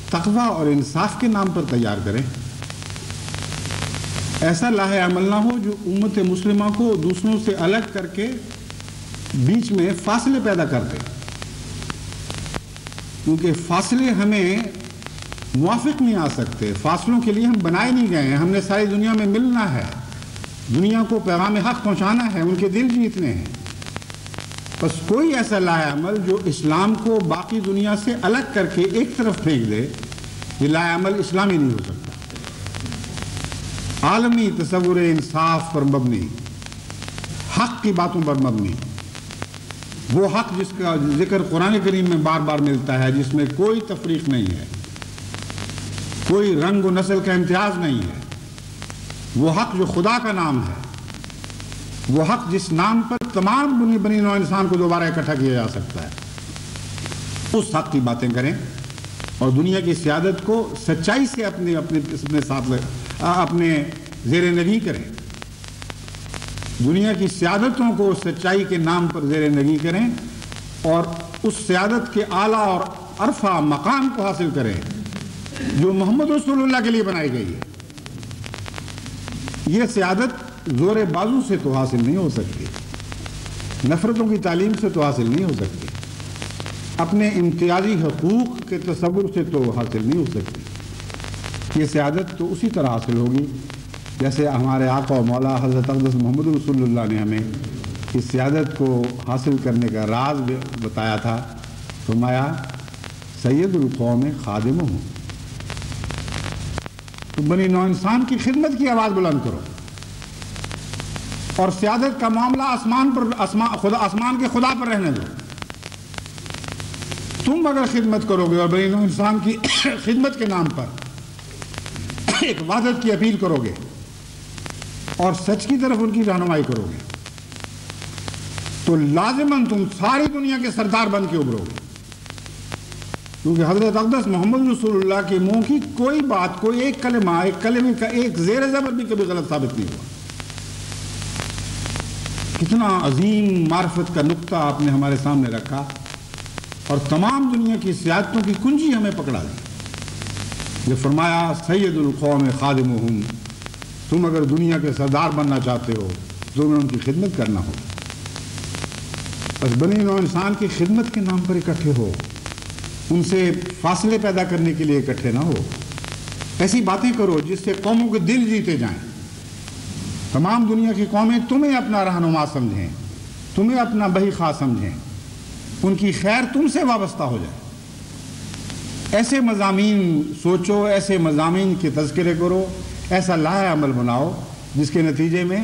تقویٰ اور انصاف کے نام پر تیار کریں۔ ایسا راہ عمل نہ ہو جو امت مسلمہ کو دوسروں سے الگ کر کے بیچ میں فاصلے پیدا کر دے، کیونکہ فاصلے ہمیں موافق نہیں آ سکتے۔ فاصلوں کے لیے ہم بنائے نہیں گئے ہیں، ہم نے ساری دنیا میں ملنا ہے، دنیا کو پیغام حق پہنچانا ہے، ان کے دل جیتنے ہیں۔ بس کوئی ایسا راہ عمل جو اسلام کو باقی دنیا سے الگ کر کے ایک طرف پھینک دے، یہ راہ عمل اسلامی نہیں ہو سکتا۔ عالمی تصور انصاف پر مبنی، حق کی باتوں پر مبنی، وہ حق جس کا ذکر قرآن کریم میں بار بار ملتا ہے، جس میں کوئی تفریق نہیں ہے، کوئی رنگ و نسل کا امتیاز نہیں ہے، وہ حق جو خدا کا نام ہے، وہ حق جس نام پر تمام بنی نوع انسان کو دوبارہ اکٹھا کیا جا سکتا ہے، اس حق کی باتیں کریں اور دنیا کی سیادت کو سچائی سے اپنے ساتھ اپنے زیر نگیں کریں۔ دنیا کی سیادتوں کو سچائی کے نام پر زیر نگیں کریں اور اس سیادت کے اعلیٰ اور عرفہ مقام کو حاصل کریں جو محمد رسول اللہ کے لیے بنائی گئی ہے۔ یہ سیادت زور بازو سے تو حاصل نہیں ہو سکتی، نفرتوں کی تعلیم سے تو حاصل نہیں ہو سکتی، اپنے امتیازی حقوق کے تصور سے تو حاصل نہیں ہو سکتی۔ یہ سیادت تو اسی طرح حاصل ہوگی جیسے ہمارے آقا و مولا حضرت اقدس محمد رسول اللہ نے ہمیں اس سیادت کو حاصل کرنے کا راز بتایا تھا۔ فرمایا سید القوم خادمہم، تو بنی نوع انسان کی خدمت کی آواز بلند کرو، اور سیادت کا معاملہ آسمان کے خدا پر رہنے دو۔ تم اگر خدمت کرو گے اور بنی نوع انسان کی خدمت کے نام پر ایک وحدت کی اپیل کرو گے اور سچ کی طرف ان کی رہنمائی کرو گے، تو لازماً تم ساری دنیا کے سردار بن کے ابھرو گے، کیونکہ حضرت اقدس محمد رسول اللہ کے منہ کی کوئی بات، کوئی ایک کلمہ، ایک کلمے کا ایک زیر زبر بھی کبھی غلط ثابت نہیں ہوا۔ کتنا عظیم معرفت کا نقطہ آپ نے ہمارے سامنے رکھا اور تمام دنیا کی سیادتوں کی کنجی ہمیں پکڑا دی۔ یہ فرمایا سید القوم خادمہم، تم اگر دنیا کے سردار بننا چاہتے ہو تو تمہیں ان کی خدمت کرنا ہو۔ بس بنی نوع انسان کی خدمت کے نام پر اکٹھے ہو، ان سے فاصلے پیدا کرنے کے لیے اکٹھے نہ ہو، ایسی باتیں کرو جس سے قوموں کے دل جیتے جائیں، تمام دنیا کی قومیں تمہیں اپنا رہنما سمجھیں، تمہیں اپنا بہی خواہ سمجھیں، ان کی خیر تم سے وابستہ ہو جائے۔ ایسے مضامین سوچو، ایسے مضامین کے تذکرے کرو، ایسا راہ عمل بناؤ جس کے نتیجے میں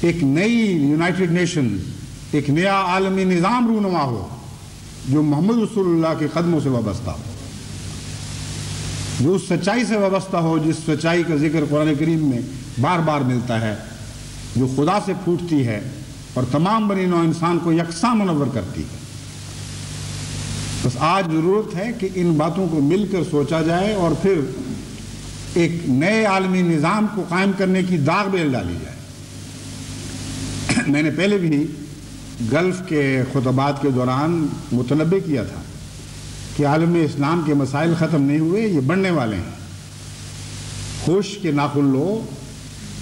ایک نئی یونائٹڈ نیشن، ایک نیا عالمی نظام رونما ہو جو محمد رسول اللہ کے قدموں سے وابستہ ہو، جو اس سچائی سے وابستہ ہو جس سچائی کا ذکر قرآن کریم میں بار بار ملتا ہے، جو خدا سے پھوٹتی ہے اور تمام بنی نوع انسان کو یکساں منور کرتی ہے۔ بس آج ضرورت ہے کہ ان باتوں کو مل کر سوچا جائے اور پھر ایک نئے عالمی نظام کو قائم کرنے کی داغ بیل ڈالی جائے۔ میں نے پہلے بھی گلف کے خطبات کے دوران متنبہ کیا تھا کہ عالم اسلام کے مسائل ختم نہیں ہوئے، یہ بڑھنے والے ہیں۔ ہوش کے ناخن لو،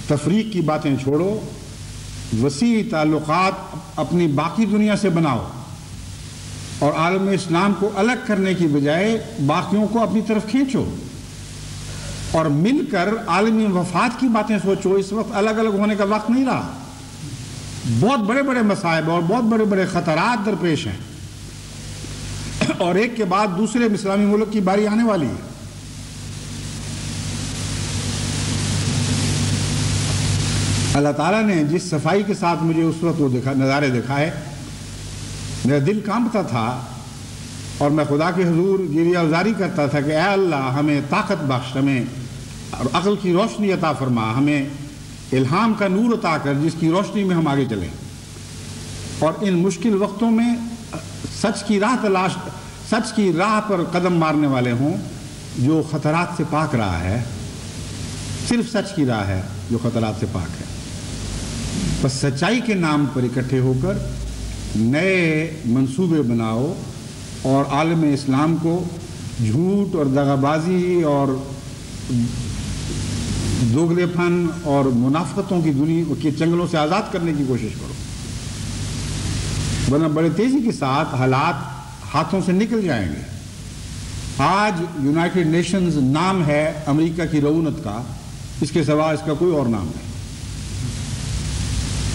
تفریق کی باتیں چھوڑو، وسیع تعلقات اپنی باقی دنیا سے بناؤ اور عالم اسلام کو الگ کرنے کی بجائے باقیوں کو اپنی طرف کھینچو اور مل کر عالمی وفات کی باتیں سوچو۔ اس وقت الگ الگ ہونے کا وقت نہیں رہا، بہت بڑے بڑے مصائب اور بہت بڑے بڑے خطرات درپیش ہیں اور ایک کے بعد دوسرے اسلامی ملک کی باری آنے والی ہے۔ اللہ تعالیٰ نے جس صفائی کے ساتھ مجھے اس وقت وہ نظارے دکھائے، میرا دل کانپتا تھا اور میں خدا کے حضور گریہ گزاری کرتا تھا کہ اے اللہ ہمیں طاقت بخش، ہمیں اور عقل کی روشنی عطا فرما، ہمیں الہام کا نور عطا کر جس کی روشنی میں ہم آگے چلیں، اور ان مشکل وقتوں میں سچ کی راہ پر قدم مارنے والے ہوں جو خطرات سے پاک رہا ہے۔ صرف سچ کی راہ ہے جو خطرات سے پاک ہے۔ بس سچائی کے نام پر اکٹھے ہو کر نئے منصوبے بناؤ اور عالم اسلام کو جھوٹ اور دغا بازی اور دوگلے پن اور منافقتوں کی دنیا کے چنگلوں سے آزاد کرنے کی کوشش کرو، ورنہ بڑے تیزی کے ساتھ حالات ہاتھوں سے نکل جائیں گے۔ آج یونائٹڈ نیشنز نام ہے امریکہ کی رعونت کا، اس کے سوا اس کا کوئی اور نام نہیں۔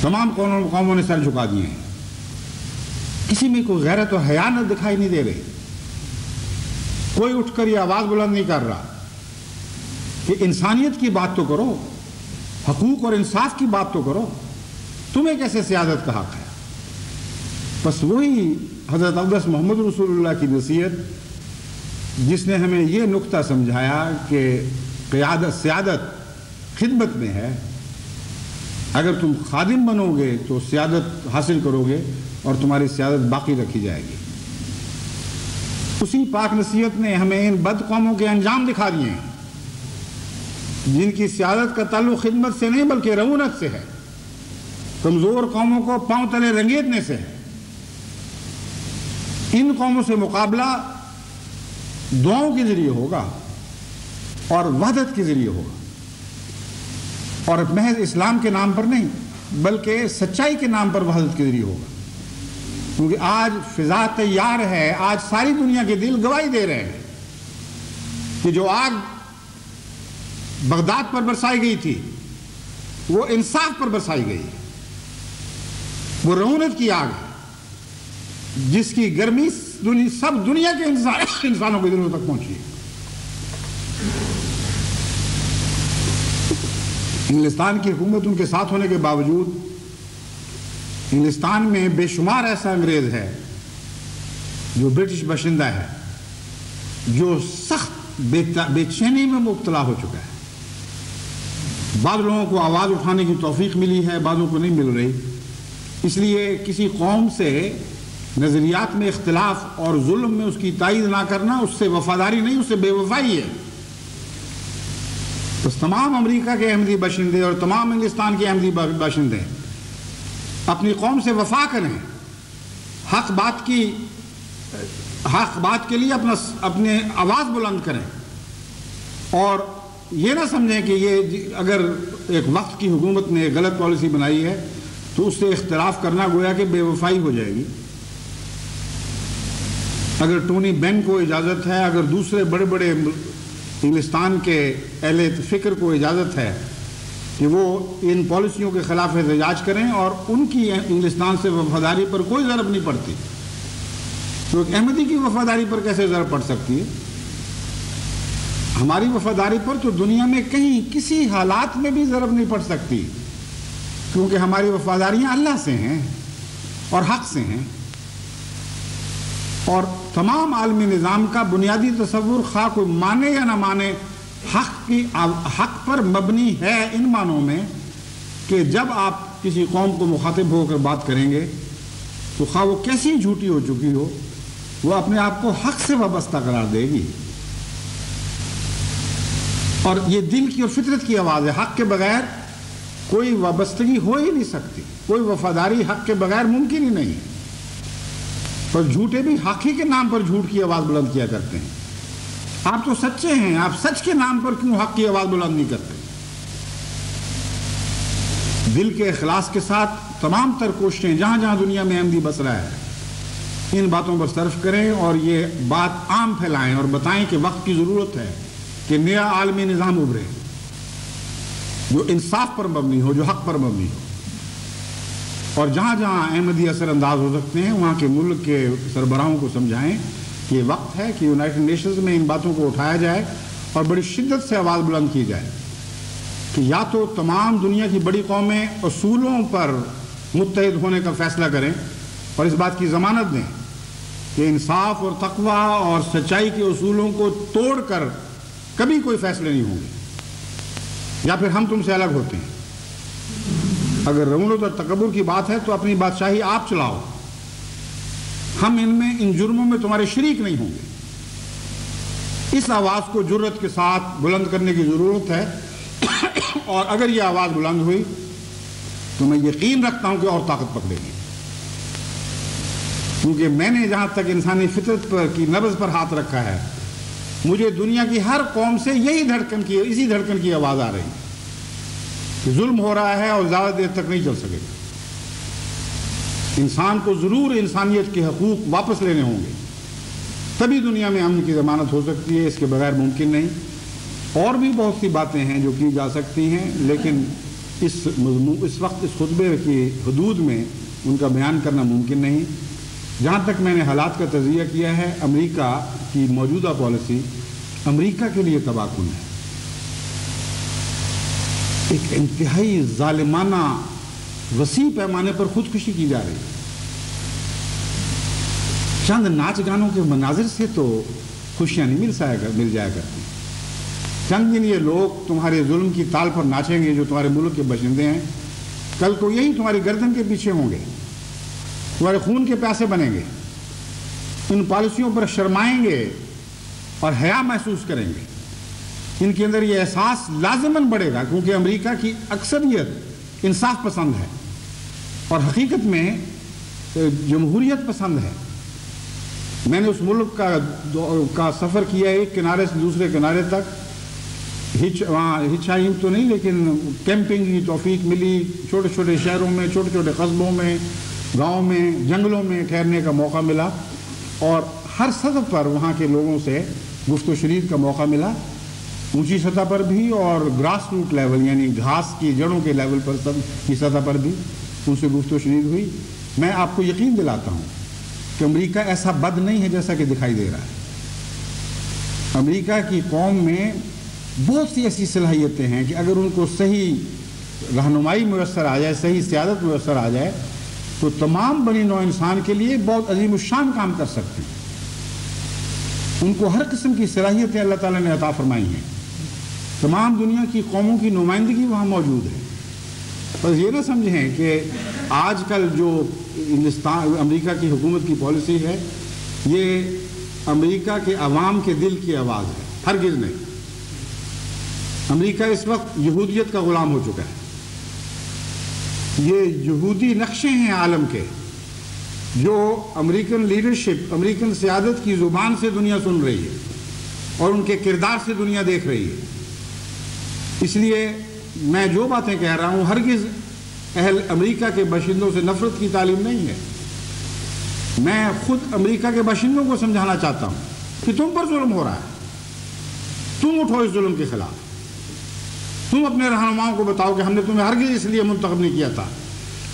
تمام قوموں نے سر جھکا دیے ہیں، کسی میں کوئی غیرت و حیانت دکھائی نہیں دے رہی، کوئی اٹھ کر یہ آواز بلند نہیں کر رہا کہ انسانیت کی بات تو کرو، حقوق اور انصاف کی بات تو کرو، تمہیں کیسے سیادت کا حق ہے؟ بس وہی حضرت اقدس محمد رسول اللہ کی نصیحت جس نے ہمیں یہ نقطہ سمجھایا کہ سیادت خدمت میں ہے، اگر تم خادم بنو گے تو سیادت حاصل کرو گے اور تمہاری سیادت باقی رکھی جائے گی۔ اسی پاک نصیحت نے ہمیں ان بد قوموں کے انجام دکھا دیے ہیں جن کی سیادت کا تعلق خدمت سے نہیں بلکہ رعونت سے ہے، کمزور قوموں کو پاؤں تلے رنگیدنے سے ہے۔ ان قوموں سے مقابلہ دعاؤں کے ذریعے ہوگا اور وحدت کے ذریعے ہوگا، اور محض اسلام کے نام پر نہیں بلکہ سچائی کے نام پر وحدت کے ذریعے ہوگا، کیونکہ آج فضا تیار ہے، آج ساری دنیا کے دل گواہی دے رہے ہیں کہ جو آگ بغداد پر برسائی گئی تھی وہ انصاف پر برسائی گئی، وہ رعونت کی آگ ہے جس کی گرمی سب دنیا کے انسانوں کے دلوں تک پہنچی ہے۔ انگلستان کی حکومت ان کے ساتھ ہونے کے باوجود انگلستان میں بے شمار ایسا انگریز ہے جو برٹش باشندہ ہے جو سخت بے چینی میں مبتلا ہو چکا ہے۔ بعض لوگوں کو آواز اٹھانے کی توفیق ملی ہے، بعضوں کو نہیں مل رہی، اس لیے کسی قوم سے نظریات میں اختلاف اور ظلم میں اس کی تائید نہ کرنا اس سے وفاداری نہیں، اس سے بے وفائی ہے۔ بس تمام امریکہ کے احمدی باشندے اور تمام انگلستان کے احمدی باشندے اپنی قوم سے وفا کریں، حق بات کے لیے اپنے آواز بلند کریں، اور یہ نہ سمجھیں کہ یہ اگر ایک وقت کی حکومت نے غلط پالیسی بنائی ہے تو اس سے اختلاف کرنا گویا کہ بے وفائی ہو جائے گی۔ اگر ٹونی بین کو اجازت ہے، اگر دوسرے بڑے بڑے انگلستان کے اہل فکر کو اجازت ہے کہ وہ ان پالیسیوں کے خلاف احتجاج کریں اور ان کی انگلستان سے وفاداری پر کوئی ضرب نہیں پڑتی، تو ایک احمدی کی وفاداری پر کیسے ضرب پڑ سکتی ہے؟ ہماری وفاداری پر تو دنیا میں کہیں کسی حالات میں بھی ضرب نہیں پڑ سکتی، کیونکہ ہماری وفاداریاں اللہ سے ہیں اور حق سے ہیں، اور تمام عالمی نظام کا بنیادی تصور خواہ کوئی مانے یا نہ مانے حق پر مبنی ہے، ان معنوں میں کہ جب آپ کسی قوم کو مخاطب ہو کر بات کریں گے تو خواہ وہ کیسی جھوٹی ہو چکی ہو وہ اپنے آپ کو حق سے وابستہ قرار دے گی، اور یہ دل کی اور فطرت کی آواز ہے۔ حق کے بغیر کوئی وابستگی ہو ہی نہیں سکتی، کوئی وفاداری حق کے بغیر ممکن ہی نہیں، پر جھوٹے بھی حق ہی کے نام پر جھوٹ کی آواز بلند کیا کرتے ہیں۔ آپ تو سچے ہیں، آپ سچ کے نام پر کیوں حق کی آواز بلند نہیں کرتے؟ دل کے اخلاص کے ساتھ تمام تر کوششیں جہاں جہاں دنیا میں احمدی بس رہا ہے ان باتوں پر صرف کریں اور یہ بات عام پھیلائیں اور بتائیں کہ وقت کی ضرورت ہے کہ نیا عالمی نظام ابھرے جو انصاف پر مبنی ہو، جو حق پر مبنی ہو، اور جہاں جہاں احمدی اثر انداز ہو سکتے ہیں وہاں کے ملک کے سربراہوں کو سمجھائیں کہ یہ وقت ہے کہ یونائٹڈ نیشنز میں ان باتوں کو اٹھایا جائے اور بڑی شدت سے آواز بلند کی جائے کہ یا تو تمام دنیا کی بڑی قومیں اصولوں پر متحد ہونے کا فیصلہ کریں اور اس بات کی ضمانت دیں کہ انصاف اور تقوی اور سچائی کے اصولوں کو توڑ کر کبھی کوئی فیصلے نہیں ہوں گے، یا پھر ہم تم سے الگ ہوتے ہیں. اگر رونت اور تکبر کی بات ہے تو اپنی بادشاہی آپ چلاؤ، ہم ان جرموں میں تمہارے شریک نہیں ہوں گے. اس آواز کو جرأت کے ساتھ بلند کرنے کی ضرورت ہے، اور اگر یہ آواز بلند ہوئی تو میں یقین رکھتا ہوں کہ اور طاقت پکڑے گی. کیونکہ میں نے جہاں تک انسانی فطرت پر کی نبض پر ہاتھ رکھا ہے، مجھے دنیا کی ہر قوم سے اسی دھڑکن کی آواز آ رہی ہے کہ ظلم ہو رہا ہے اور زیادہ دیر تک نہیں چل سکے گا. انسان کو ضرور انسانیت کے حقوق واپس لینے ہوں گے، تبھی دنیا میں امن کی ضمانت ہو سکتی ہے، اس کے بغیر ممکن نہیں. اور بھی بہت سی باتیں ہیں جو کی جا سکتی ہیں، لیکن اس وقت اس خطبے کی حدود میں ان کا بیان کرنا ممکن نہیں. جہاں تک میں نے حالات کا تجزیہ کیا ہے، امریکہ کی موجودہ پالیسی امریکہ کے لیے تباہ کن ہے. ایک انتہائی ظالمانہ وسیع پیمانے پر خودکشی کی جا رہی ہے. چند ناچ گانوں کے مناظر سے تو خوشیاں نہیں مل جایا کرتی. چند دن یہ لوگ تمہارے ظلم کی تال پر ناچیں گے جو تمہارے ملک کے باشندے ہیں، کل کو یہی تمہاری گردن کے پیچھے ہوں گے، تمہارے خون کے پیاسے بنیں گے، ان پالیسیوں پر شرمائیں گے اور حیا محسوس کریں گے. ان کے اندر یہ احساس لازماً بڑھے گا، کیونکہ امریکہ کی اکثریت انصاف پسند ہے اور حقیقت میں جمہوریت پسند ہے. میں نے اس ملک کا سفر کیا ایک کنارے سے دوسرے کنارے تک. ہچ تو نہیں، لیکن کیمپنگ کی توفیق ملی. چھوٹے چھوٹے شہروں میں، چھوٹے چھوٹے قصبوں میں، گاؤں میں، جنگلوں میں ٹھہرنے کا موقع ملا، اور ہر سطح پر وہاں کے لوگوں سے گفت و شنید کا موقع ملا، اونچی سطح پر بھی اور گراس روٹ لیول یعنی گھاس کی جڑوں کے لیول پر کی سطح پر بھی ان سے گفت و شنید ہوئی. میں آپ کو یقین دلاتا ہوں کہ امریکہ ایسا بد نہیں ہے جیسا کہ دکھائی دے رہا ہے. امریکہ کی قوم میں بہت سی ایسی صلاحیتیں ہیں کہ اگر ان کو صحیح رہنمائی میسر آ جائے، صحیح سیادت میسر آ جائے، تو تمام بنی نوع انسان کے لیے بہت عظیم الشان کام کر سکتے ہیں. ان کو ہر قسم کی صلاحیتیں اللہ تعالیٰ نے عطا فرمائی ہیں. تمام دنیا کی قوموں کی نمائندگی وہاں موجود ہے. بس یہ نہ سمجھیں کہ آج کل جو امریکہ کی حکومت کی پالیسی ہے یہ امریکہ کے عوام کے دل کی آواز ہے. ہرگز نہیں. امریکہ اس وقت یہودیت کا غلام ہو چکا ہے. یہ یہودی نقشے ہیں عالم کے جو امریکن لیڈرشپ، امریکن سیادت کی زبان سے دنیا سن رہی ہے اور ان کے کردار سے دنیا دیکھ رہی ہے. اس لیے میں جو باتیں کہہ رہا ہوں ہرگز اہل امریکہ کے باشندوں سے نفرت کی تعلیم نہیں ہے. میں خود امریکہ کے باشندوں کو سمجھانا چاہتا ہوں کہ تم پر ظلم ہو رہا ہے، تم اٹھو اس ظلم کے خلاف. تم اپنے رہنماؤں کو بتاؤ کہ ہم نے تمہیں ہرگز اس لیے منتخب نہیں کیا تھا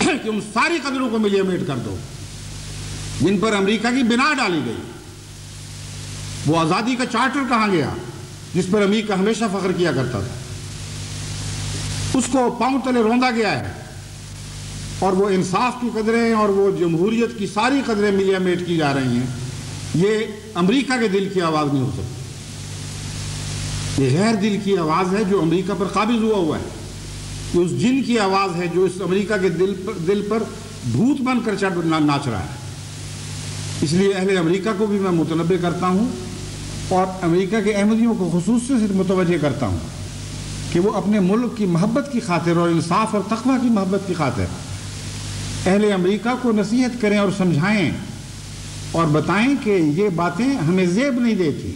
کہ ان ساری قدروں کو ملیمیٹ کر دو جن پر امریکہ کی بنا ڈالی گئی. وہ آزادی کا چارٹر کہاں گیا جس پر امریکہ ہمیشہ فخر کیا کرتا تھا؟ اس کو پاؤں تلے روندا گیا ہے، اور وہ انصاف کی قدریں اور وہ جمہوریت کی ساری قدریں ملیمیٹ کی جا رہی ہیں. یہ امریکہ کے دل کی آواز نہیں ہو سکتی. یہ غیر دل کی آواز ہے جو امریکہ پر قابض ہوا ہے. یہ اس جن کی آواز ہے جو اس امریکہ کے دل پر بھوت بن کر ناچ رہا ہے. اس لیے اہل امریکہ کو بھی میں متنبہ کرتا ہوں اور امریکہ کے احمدیوں کو خصوصاً سے متوجہ کرتا ہوں کہ وہ اپنے ملک کی محبت کی خاطر اور انصاف اور تقویٰ کی محبت کی خاطر اہل امریکہ کو نصیحت کریں اور سمجھائیں اور بتائیں کہ یہ باتیں ہمیں زیب نہیں دیتی،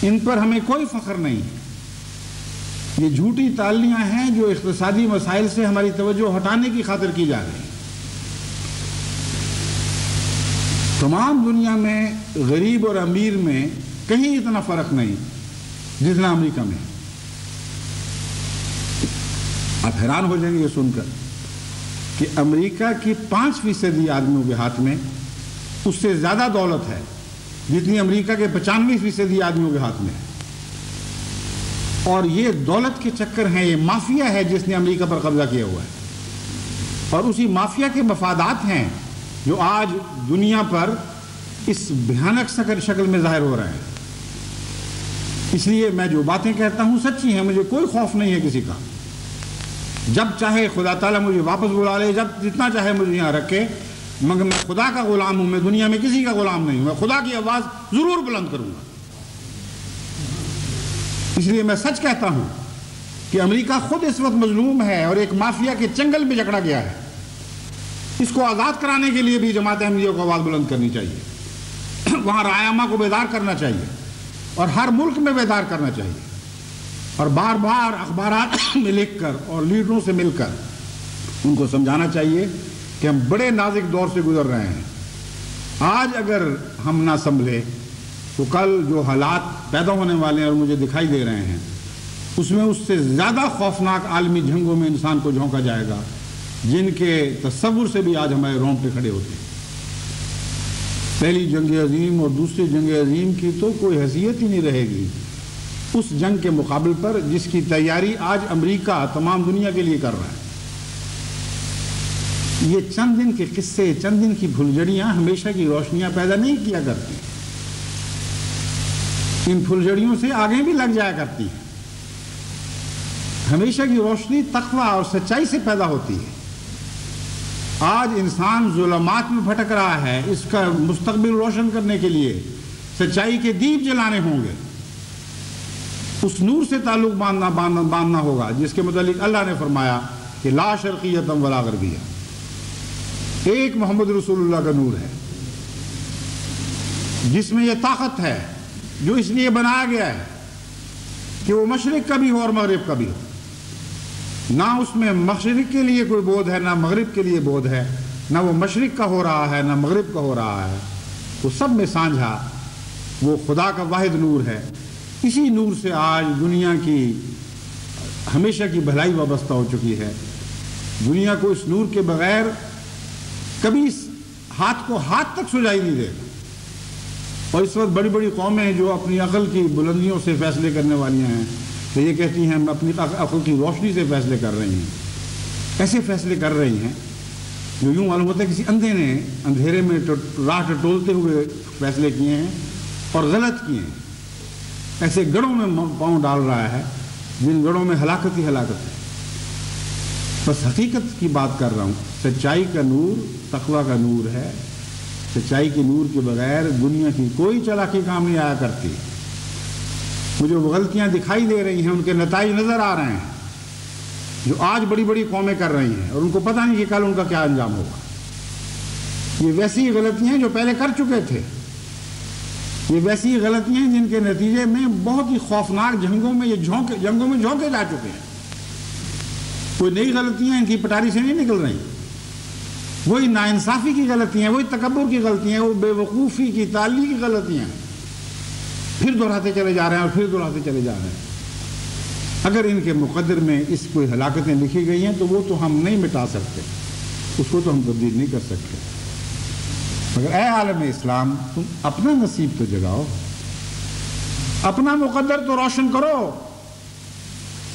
ان پر ہمیں کوئی فخر نہیں. یہ جھوٹی تالیاں ہیں جو اقتصادی مسائل سے ہماری توجہ ہٹانے کی خاطر کی جا رہی ہیں. تمام دنیا میں غریب اور امیر میں کہیں اتنا فرق نہیں جتنا امریکہ میں. آپ حیران ہو جائیں گے یہ سن کر کہ امریکہ کی 5% آدمیوں کے ہاتھ میں اس سے زیادہ دولت ہے جتنی امریکہ کے 95% آدمیوں کے ہاتھ میں ہے. اور یہ دولت کے چکر ہیں، یہ مافیا ہے جس نے امریکہ پر قبضہ کیا ہوا ہے، اور اسی مافیا کے مفادات ہیں جو آج دنیا پر اس بھیانک شکل میں ظاہر ہو رہے ہیں. اس لیے میں جو باتیں کہتا ہوں سچی ہیں، مجھے کوئی خوف نہیں ہے کسی کا۔ جب چاہے خدا تعالیٰ مجھے واپس بلا لے، جب جتنا چاہے مجھے یہاں رکھے، مگر میں خدا کا غلام ہوں، میں دنیا میں کسی کا غلام نہیں ہوں، میں خدا کی آواز ضرور بلند کروں گا۔ اس لیے میں سچ کہتا ہوں کہ امریکہ خود اس وقت مظلوم ہے اور ایک مافیا کے چنگل میں جکڑا گیا ہے۔ اس کو آزاد کرانے کے لیے بھی جماعت احمدیہ کو آواز بلند کرنی چاہیے، وہاں رائے عامہ کو بیدار کرنا چاہیے اور ہر ملک میں بیدار کرنا چاہیے، اور بار بار اخبارات میں لکھ کر اور لیڈروں سے مل کر ان کو سمجھانا چاہیے کہ ہم بڑے نازک دور سے گزر رہے ہیں۔ آج اگر ہم نہ سنبھلے تو کل جو حالات پیدا ہونے والے ہیں اور مجھے دکھائی دے رہے ہیں، اس میں اس سے زیادہ خوفناک عالمی جنگوں میں انسان کو جھونکا جائے گا، جن کے تصور سے بھی آج ہمارے رونگٹے کھڑے ہوتے ہیں۔ پہلی جنگ عظیم اور دوسری جنگ عظیم کی تو کوئی حیثیت ہی نہیں رہے گی اس جنگ کے مقابل پر جس کی تیاری آج امریکہ تمام دنیا کے لیے کر رہا ہے۔ یہ چند دن کے قصے، چند دن کی پھلجھڑیاں ہمیشہ کی روشنیاں پیدا نہیں کیا کرتی، ان پھلجھڑیوں سے آگے بھی لگ جایا کرتی ہیں۔ ہمیشہ کی روشنی تقویٰ اور سچائی سے پیدا ہوتی ہے۔ آج انسان ظلمات میں بھٹک رہا ہے، اس کا مستقبل روشن کرنے کے لیے سچائی کے دیپ جلانے ہوں گے، اس نور سے تعلق باندھنا ہوگا جس کے متعلق اللہ نے فرمایا کہ لا شرقیۃ ولا غربیہ، ایک محمد رسول اللہ کا نور ہے جس میں یہ طاقت ہے، جو اس لیے بنایا گیا ہے کہ وہ مشرق کا بھی ہو اور مغرب کا بھی ہو، نہ اس میں مشرق کے لیے کوئی بودھ ہے نہ مغرب کے لیے بودھ ہے، نہ وہ مشرق کا ہو رہا ہے نہ مغرب کا ہو رہا ہے، وہ سب میں سانجھا وہ خدا کا واحد نور ہے۔ اسی نور سے آج دنیا کی ہمیشہ کی بھلائی وابستہ ہو چکی ہے۔ دنیا کو اس نور کے بغیر کبھی اس ہاتھ کو ہاتھ تک سجائی نہیں دے گا، اور اس وقت بڑی بڑی قومیں جو اپنی عقل کی بلندیوں سے فیصلے کرنے والیاں ہیں تو یہ کہتی ہیں ہم اپنی عقل کی روشنی سے فیصلے کر رہی ہیں۔ ایسے فیصلے کر رہی ہیں جو یوں معلوم ہوتا ہے کسی اندھے نے اندھیرے میں راہ ٹٹولتے ہوئے فیصلے کیے ہیں اور غلط کیے ہیں۔ ایسے گڑھوں میں پاؤں ڈال رہا ہے جن گڑھوں میں ہلاکت ہی ہلاکت ہے۔ بس حقیقت کی بات کر رہا ہوں، سچائی کا نور تقویٰ کا نور ہے۔ سچائی کے نور کے بغیر دنیا کی کوئی چالاکی کام نہیں آیا کرتی۔ مجھے وہ غلطیاں دکھائی دے رہی ہیں، ان کے نتائج نظر آ رہے ہیں جو آج بڑی بڑی قومیں کر رہی ہیں، اور ان کو پتہ نہیں کہ کل ان کا کیا انجام ہوگا۔ یہ ویسی غلطیاں ہیں جو پہلے کر چکے تھے، یہ ویسی غلطیاں ہیں جن کے نتیجے میں بہت ہی خوفناک جنگوں میں جھونکے جا چکے ہیں۔ کوئی نئی غلطیاں ان کی پٹاری سے نہیں نکل رہی، وہی ناانصافی کی غلطیاں، وہی تکبر کی غلطیاں، وہ بے وقوفی کی تعلی کی غلطیاں پھر دہراتے چلے جا رہے ہیں اور پھر دہراتے چلے جا رہے ہیں۔ اگر ان کے مقدر میں اس کوئی ہلاکتیں لکھی گئی ہیں تو وہ تو ہم نہیں مٹا سکتے، اس کو تو ہم تبدیل نہیں کر سکتے، مگر اے عالم اسلام تم اپنا نصیب تو جگاؤ، اپنا مقدر تو روشن کرو،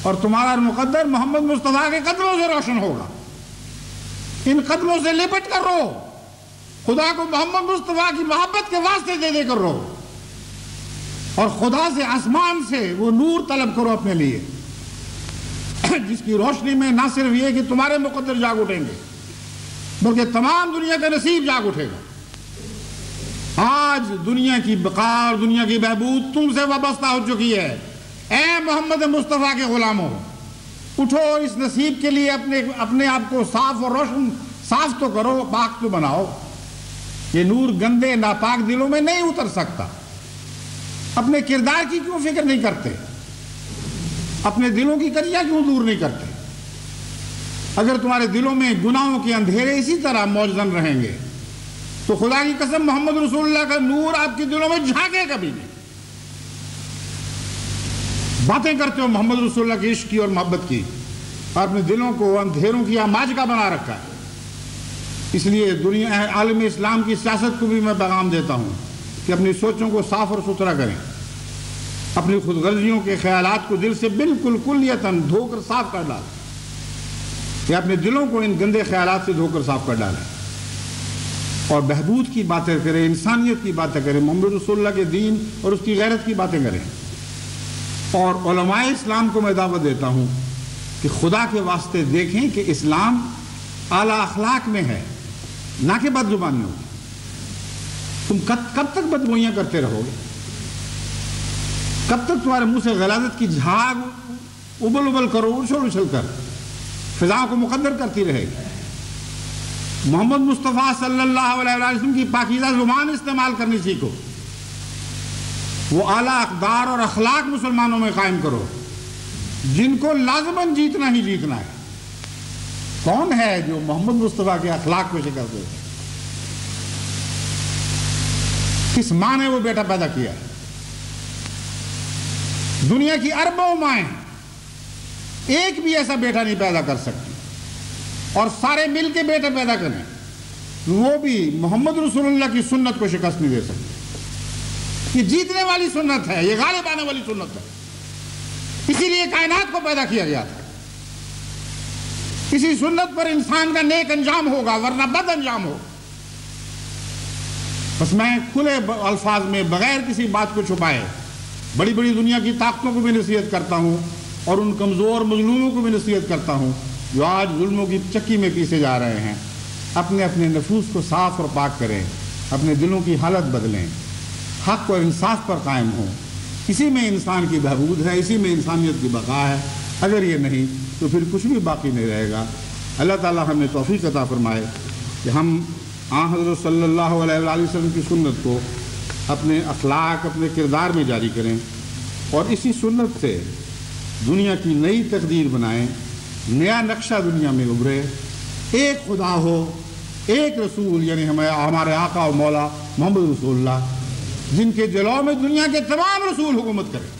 اور تمہارا مقدر محمد مصطفیٰ کے قدموں سے روشن ہوگا۔ ان قدموں سے لپٹ کر رو، خدا کو محمد مصطفیٰ کی محبت کے واسطے دے دے کر رو، اور خدا سے آسمان سے وہ نور طلب کرو اپنے لیے جس کی روشنی میں نہ صرف یہ کہ تمہارے مقدر جاگ اٹھیں گے بلکہ تمام دنیا کا نصیب جاگ اٹھے گا۔ آج دنیا کی بقا اور دنیا کی بہبود تم سے وابستہ ہو چکی ہے۔ اے محمد مصطفیٰ کے غلاموں، اٹھو، اس نصیب کے لیے اپنے آپ کو صاف اور روشن، صاف تو کرو، پاک تو بناؤ۔ یہ نور گندے ناپاک دلوں میں نہیں اتر سکتا۔ اپنے کردار کی کیوں فکر نہیں کرتے؟ اپنے دلوں کی کجیاں کیوں دور نہیں کرتے؟ اگر تمہارے دلوں میں گناہوں کے اندھیرے اسی طرح موجزن رہیں گے تو خدا کی قسم محمد رسول اللہ کا نور آپ کے دلوں میں جھانکے کبھی نہیں۔ باتیں کرتے ہو محمد رسول اللہ کی عشق کی اور محبت کی، اور اپنے دلوں کو اندھیروں کی آماج کا بنا رکھا ہے۔ اس لیے دنیا عالم اسلام کی سیاست کو بھی میں پیغام دیتا ہوں کہ اپنی سوچوں کو صاف اور ستھرا کریں، اپنی خود غرضیوں کے خیالات کو دل سے بالکل کلیتاً دھو کر صاف کر ڈالیں، کہ اپنے دلوں کو ان گندے خیالات سے دھو کر صاف کر ڈالیں، اور بہبود کی باتیں کریں، انسانیت کی باتیں کریں، محمد رسول اللہ کے دین اور اس کی غیرت کی باتیں کریں۔ اور علماء اسلام کو میں دعوت دیتا ہوں کہ خدا کے واسطے دیکھیں کہ اسلام اعلیٰ اخلاق میں ہے، نہ کہ بد زبانیوں میں۔ تم کب تک بدگوئیاں کرتے رہو گے؟ کب تک تمہارے منہ سے غلاظت کی جھاگ ابل ابل کرو، اچھل اچھل کر فضاؤں کو مقدر کرتی رہے گی؟ محمد مصطفیٰ صلی اللہ علیہ وسلم کی پاکیزہ زبان استعمال کرنی سیکھو، وہ اعلیٰ اقدار اور اخلاق مسلمانوں میں قائم کرو جن کو لازماً جیتنا ہی جیتنا ہے۔ کون ہے جو محمد مصطفیٰ کے اخلاق کو شکست دے؟ کس ماں نے وہ بیٹا پیدا کیا؟ دنیا کی اربوں مائیں ایک بھی ایسا بیٹا نہیں پیدا کر سکتی، اور سارے مل کے بیٹے پیدا کریں وہ بھی محمد رسول اللہ کی سنت کو شکست نہیں دے سکتے۔ یہ جیتنے والی سنت ہے، یہ غالب آنے والی سنت ہے، اسی لیے کائنات کو پیدا کیا گیا تھا۔ اسی سنت پر انسان کا نیک انجام ہوگا، ورنہ بد انجام ہوگا۔ بس میں کھلے الفاظ میں بغیر کسی بات کو چھپائے بڑی بڑی دنیا کی طاقتوں کو بھی نصیحت کرتا ہوں، اور ان کمزور مظلوموں کو بھی نصیحت کرتا ہوں جو آج ظلموں کی چکی میں پیسے جا رہے ہیں۔ اپنے اپنے نفوس کو صاف اور پاک کریں، اپنے دلوں کی حالت بدلیں، حق اور انصاف پر قائم ہوں۔ اسی میں انسان کی بہبود ہے، اسی میں انسانیت کی بقا ہے۔ اگر یہ نہیں تو پھر کچھ بھی باقی نہیں رہے گا۔ اللہ تعالیٰ ہمیں توفیق عطا فرمائے کہ ہم حضرت صلی اللہ علیہ وسلم کی سنت کو اپنے اخلاق، اپنے کردار میں جاری کریں، اور اسی سنت سے دنیا کی نئی تقدیر بنائیں، نیا نقشہ دنیا میں ابھرے۔ ایک خدا ہو، ایک رسول، یعنی ہمارے آقا و مولا محمد رسول اللہ، جن کے جلوہ میں دنیا کے تمام رسول حکومت کریں۔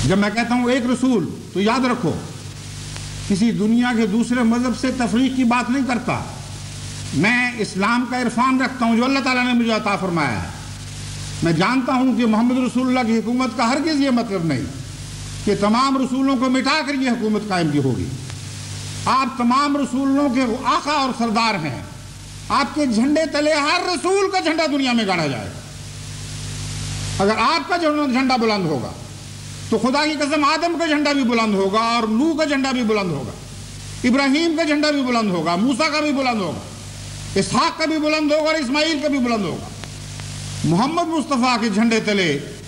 جب میں کہتا ہوں ایک رسول تو یاد رکھو کسی دنیا کے دوسرے مذہب سے تفریق کی بات نہیں کرتا۔ میں اسلام کا عرفان رکھتا ہوں جو اللہ تعالیٰ نے مجھے عطا فرمایا ہے۔ میں جانتا ہوں کہ محمد رسول اللہ کی حکومت کا ہرگز یہ مطلب نہیں کہ تمام رسولوں کو مٹا کر یہ حکومت قائم کی ہوگی۔ آپ تمام رسولوں کے آقا اور سردار ہیں، آپ کے جھنڈے تلے ہر رسول کا جھنڈا دنیا میں گاڑا جائے گا۔ اگر آپ کا جھنڈا بلند ہوگا تو خدا کی قسم آدم کا جھنڈا بھی بلند ہوگا، اور نوح کا جھنڈا بھی بلند ہوگا، ابراہیم کا جھنڈا بھی بلند ہوگا، موسیٰ کا بھی بلند ہوگا، اسحاق کا بھی بلند ہوگا، اور اسماعیل کا بھی بلند ہوگا۔ محمد مصطفیٰ کے جھنڈے تلے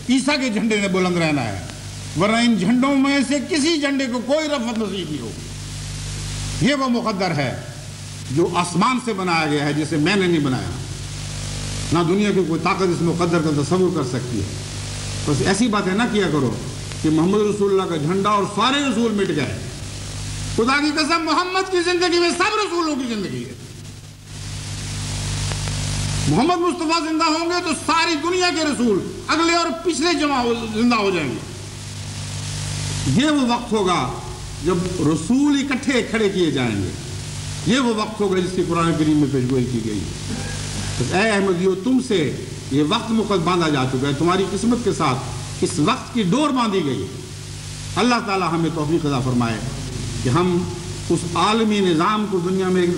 عیسیٰ کے جھنڈے نے بلند رہنا ہے، ورنہ ان جھنڈوں میں سے کسی جھنڈے کو کوئی رفعت نصیب نہیں ہوگی۔ یہ وہ مقدر ہے جو آسمان سے بنایا گیا ہے، جسے میں نے نہیں بنایا، نہ دنیا کی کوئی طاقت اس مقدر کا تصور کر سکتی ہے۔ بس ایسی باتیں نہ کیا کرو کہ محمد رسول اللہ کا جھنڈا اور سارے رسول مٹ گئے۔ خدا کی قسم محمد کی زندگی میں سب رسولوں کی زندگی ہے۔ محمد مصطفیٰ زندہ ہوں گے تو ساری دنیا کے رسول اگلے اور پچھلے زندہ ہو جائیں گے۔ یہ وہ وقت ہوگا جب رسول اکٹھے کھڑے کیے جائیں گے۔ یہ وہ وقت ہوگا جس کی قرآن کریم میں پیشگوئی کی گئی ہے۔ اے احمدیو، تم سے یہ وقت مقد باندھا جا چکا ہے، تمہاری قسمت کے ساتھ اس وقت کی ڈور باندھی گئی ہے۔ اللہ تعالیٰ ہمیں توفیق عطا فرمائے کہ ہم اس عالمی نظام کو دنیا میں ایک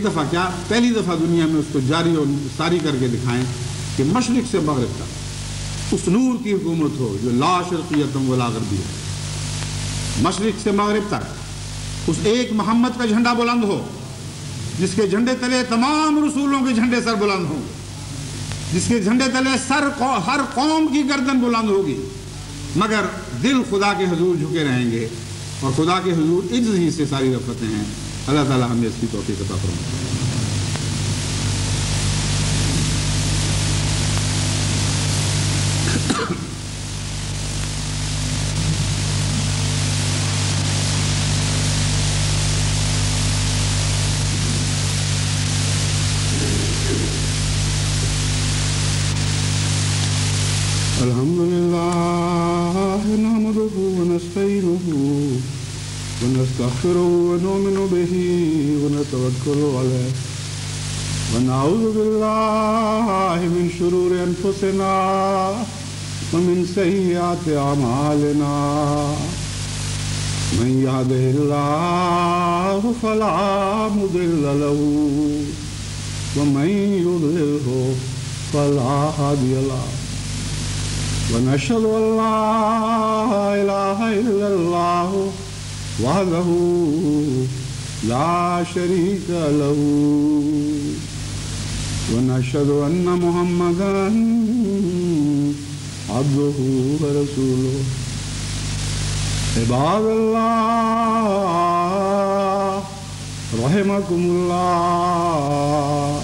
دفعہ کیا پہلی دفعہ دنیا میں اس کو جاری اور ساری کر کے دکھائیں کہ مشرق سے مغرب تک اس نور کی حکومت ہو جو لا شرقیتم ولا غربیہ۔ مشرق سے مغرب تک اس ایک محمد کا جھنڈا بلند ہو، جس کے جھنڈے تلے تمام رسولوں کے جھنڈے سر بلند ہوں، جس کے جھنڈے تلے ہر قوم کی گردن بلند ہوگی، مگر دل خدا کے حضور جھکے رہیں گے، اور خدا کے حضور عجز ہی سے ساری رفعتیں ہیں۔ اللہ تعالیٰ ہمیں اس کی توفیق عطا فرمائے۔ الحمد لله نحمده ونستعينه ونستغفره ونؤمن به ونتوكل عليه ونعوذ بالله من شرور أنفسنا ومن سيئات أعمالنا من يهده الله فلا مضل له ومن يضلله فلا هادي له ونشهد أن لا إله إلا الله وحده لا شريك له ونشهد أن محمدا عبده ورسوله عباد الله رحمكم الله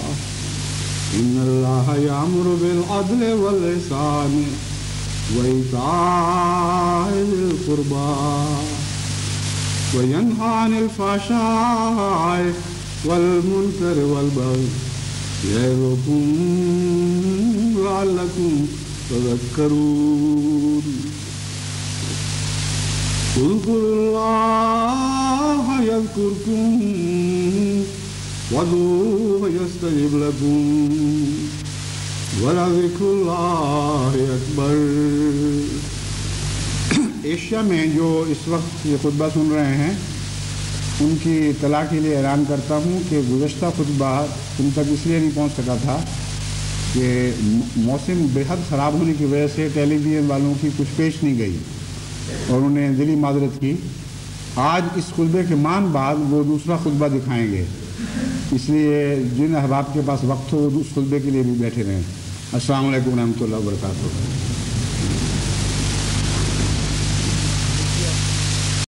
إن الله يأمر بالعدل والإحسان وإيتاء ذي القربى وينهى عن الفحشاء والمنكر والبغي يعظكم لعلكم تذكرون اذكروا الله يذكركم وادعوه يستجب لكم ولذكر اللہ اکبر۔ ایشیا میں جو اس وقت یہ خطبہ سن رہے ہیں ان کی اطلاع کے لیے اعلان کرتا ہوں کہ گزشتہ خطبہ ان تک اس لیے نہیں پہنچ سکا تھا کہ موسم بے حد خراب ہونے کی وجہ سے ٹیلی ویژن والوں کی کچھ پیش نہیں گئی اور انہیں دلی معذرت کی۔ آج اس خطبے کے مان بعد وہ دوسرا خطبہ دکھائیں گے، اس لیے جن احباب کے پاس وقت ہو اس خطبے کے لیے بھی بیٹھے رہیں۔ السلام علیکم ورحمۃ اللہ وبرکاتہ۔